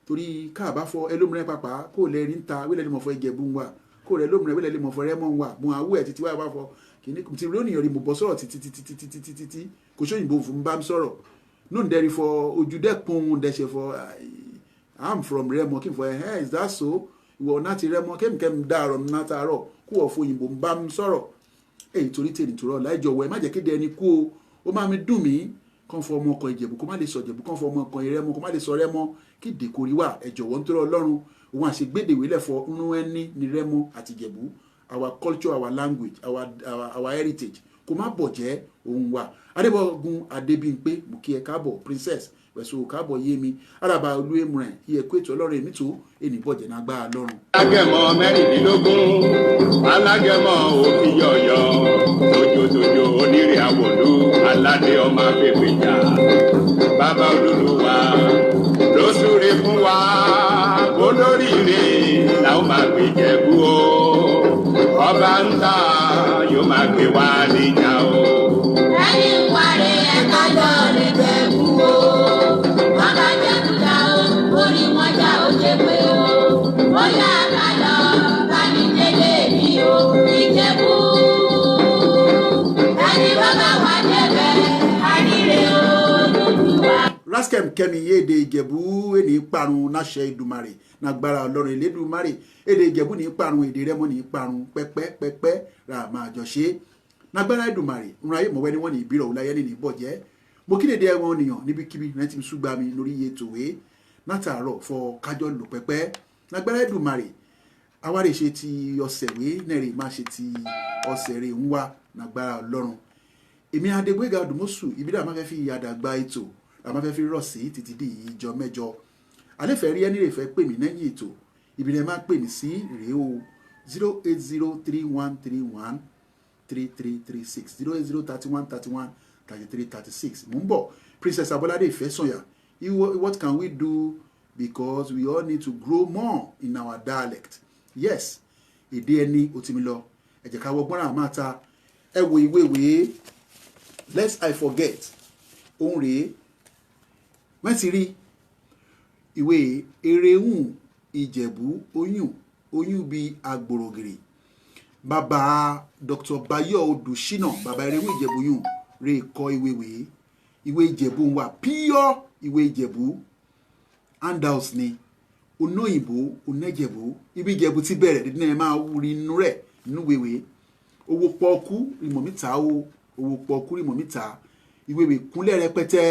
torí káàbá fọ ẹlòmíràn pàpà kó lẹ rí ń ta wílẹ̀ ní mo fọ Ìjẹ̀bú wa kó rẹ lómìnira wílẹ̀ ní mo fọ Rẹ́mọ wa mo àwọ̀ ẹ̀ títí wáyà wá fọ kìíní tí lónìí rí mo bọ́ sọ̀rọ̀ títí kò sóyìnbó fún bá mi sọ̀rọ̀ no ndẹ́rì fọ ojúdẹ́kun dẹ́sẹ̀ fọ I'm from Rẹ́mọ kí n fọ is that so ìwọ náà ti Rẹ́mọ kẹ́mìkẹ́mì dáàrọ̀ náà tààrọ̀ kó wọ́n fọ òyìnbó bá mi sọ̀rọ̀ èyí torí tèmi tó rọ̀ láìjọ wọ ẹ má jẹ́ kéde ẹni kú o ó máa mi dùn mí kàn fọ ọmọ ọkàn Ìjẹ̀bú kó má lè sọ Ìjẹ̀bú, kàn fọ ọmọ ọkàn Ìrẹ́mọ kó má lè sọ Rẹ́mọ, kí dèkórí wà ẹ jọ̀wọ́ nítorí Ọlọ́run. Òun àṣegbédèwé lẹ̀fọ́ nínú ẹni ní Rẹ́mọ àti Ìjẹ̀bú, our culture, our language, our heritage kó má bọ̀ jẹ́ òun wà. Adébọ̀gún Adébímpé mo kí ẹ káàbọ̀ princess wẹ̀sùn káàbọ̀ Yémi Araba Olúwẹ̀mùrẹ̀ iye kó ètò Ọlọ́run èmi tó ènì bọ̀jẹ̀ náà gbá Ọlọ́run. Alágẹmọ mẹ́rìndínlógún alágẹmọ òfin yọyọ tójótójó onírè àwòlú aládé ọmọ afẹ́fẹ́jà bàbá Olúwa ló súre fún wa olóríire làwọn máa gbé Jẹ̀bú o ọba ń ta yóò máa gbé wá níjà o. ẹni ń wárí ẹ̀ka lọ lè Jẹ̀bú o wọ́n bá Jẹ̀bú dá o orí wọn já o ṣe pé o ó yá ká lọ bá mi délé mi o Ìjẹ̀bú ẹni bàbá wa débẹ̀ àríre o lójú wa. Raskem Kẹ́mi èdè Ìjẹ̀bú èdè parun náṣẹ Èdùmàrè nágbára Ọlọ́run Elédùmarè èdè Ìjẹ̀bú ní parun èdè Rẹ́mọ ní parun pẹ́pẹ́ ra máa jọ ṣe nágbára Èdùmàrè ń ra ayé mọ̀wẹ́ ni wọ́n ní ìbírọ̀ òláyé ní ìbọ̀jẹ́ mo kí lédè ẹ̀wọ̀n ènìyàn níbikíbi rẹ̀ ti ń súgbà mi lórí iye tòwé látàárọ̀ fọ kájọ́ lò pẹ́pẹ́ nágbára Èdùmàrè awárè ṣe ti ọ̀sẹ̀ wé nẹ́rẹ̀ má ṣe ti ọ̀sẹ̀ rẹ̀ ń wá nágbára Ọlọ́run èmi Adégbéga Dùmọ́sù ibi dà má fẹ́ fi àdàgbà ètò àmọ́ fẹ́ fi rọ̀ sí títí di ìjọ mẹ́jọ alẹ́fẹ̀ẹ́ rí ẹni rè fẹ́ pè mí lẹ́yìn ètò ibi rẹ̀ máa pè mí sí rèé o 08031313336 08031313336 mò ń bọ̀ Princess Abolade Ìfẹ́sọ̀yà what can we do because we all need to grow more in our dialect yes èdè ẹni ó ti mi lọ ẹ jẹ́ ká wọgbọ́n rà máa ta ẹ wo ìwé lest I forget òun rèé wọ́n ti rí ìwé Erehùn Ìjẹ̀bú oyún bíi agbòrògìrì bàbá Dr. Bayo Odùṣínà bàbá Erehùn Ìjẹ̀bú yùn rè kọ ìwé Ìjẹ̀bú wa pure ìwé Ìjẹ̀bú handouts ni onóyìnbó onẹ́jẹ̀bú ibi Ìjẹ̀bú ti bẹ̀rẹ̀ dídí náà máa wúri inú rẹ̀ nínú wèwé owó pọ́ọ́kú ìmọ̀ mítà owó pọ́ọ́kú ìmọ̀ mítà ìwé kúnlẹ̀ rẹpẹtẹ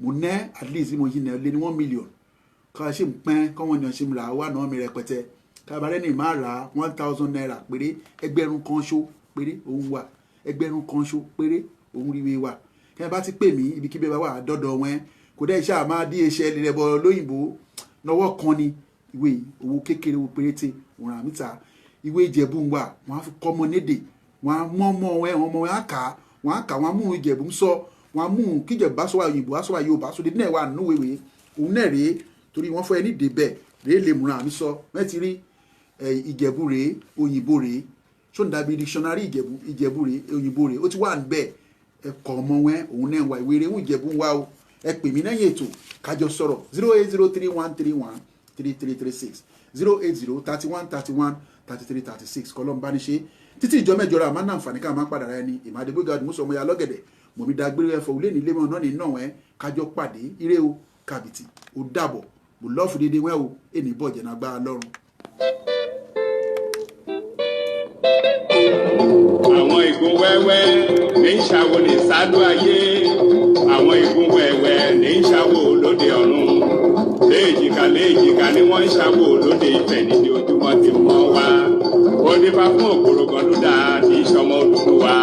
mo nẹ́ at least mo yí nà lé ní 1 million ká ṣe ń pẹ́ kọ́wọ́n ni ṣe ń ra wà náà mi rẹpẹtẹ kábàárẹ̀ ní máa ra 1000 naira péré ẹgbẹ̀rún kan ṣó péré òun wà ẹgbẹ̀rún kan ṣó péré òun ríwe wà kí ẹ bá ti pè mí ibikíbi bá wà dọ́dọ̀ wọn kò dẹ́ iṣẹ́ àmà DHL rẹ̀ bọ̀ lóyìnbó lọ́wọ́ kan ni ìwé owó kékeré owó péréte òun rà mítà ìwé Ìjẹ̀bú wà wọ́n á fi kọ́ ọmọ nédè wọ́n á mọ́ ọmọ wọn á kà wọ́n á mú Ìjẹ̀bú sọ wọ́n á mú kíjẹ̀bú bá sọ wà òyìnbó á sọ wà Yorùbá sọ dédé náà wà nínú wèwè òun náà rèé torí wọ́n fọ́ ẹni débẹ̀ rèé lè múra àmì sọ mẹ́tì rí Ìjẹ̀bú rèé òyìnbó rèé ṣó ń dàbí dictionary Ìjẹ̀bú rèé òyìnbó rèé ó ti wà níbẹ̀ ẹ̀kọ́ ọmọ wọn òun náà wà ìwé Erehùn Ìjẹ̀bú wà o ẹ pè mí lẹ́yìn ètò kájọ sọ̀rọ̀ 08031313336 08031313336 kọlọ́mbániṣe títí ìjọ mẹ́jọ ra àmà náà àǹfààní ká máa padà rẹ ni ìmàdébógà àdùmọ́sọ ọmọ ya lọ́gẹ̀dẹ̀ mọ̀mí dágbére ẹ̀fọ́ òlé nílé mọ́ náà ní náà ẹ̀ kájọ pàdé ire o kàbìtì ó dàbọ̀ mo lọ́ọ̀fù dédé wẹ́ o ènì bọ̀jẹ̀ náà gbá lọ́rùn. àwọn igun wẹ́wẹ́ ní ń ṣàwò ní sádó ayé àwọn igun wẹ́wẹ́ ní ń ṣàwò lóde ọ̀run léèjìká ni wọ́n ń ṣàwò lóde ìfẹ́ níbi ojúmọ́ ti mọ́ wa ó nípa fún ògbórògọ́dúdà tí ìṣọmọ Odùduwà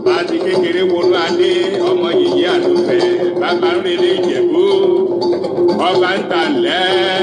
láti kékeré wọnú adé ọmọ yìí àlùfẹ́ bàbá ń relé Ìjẹ̀bú ọba ń tà lẹ́ẹ̀.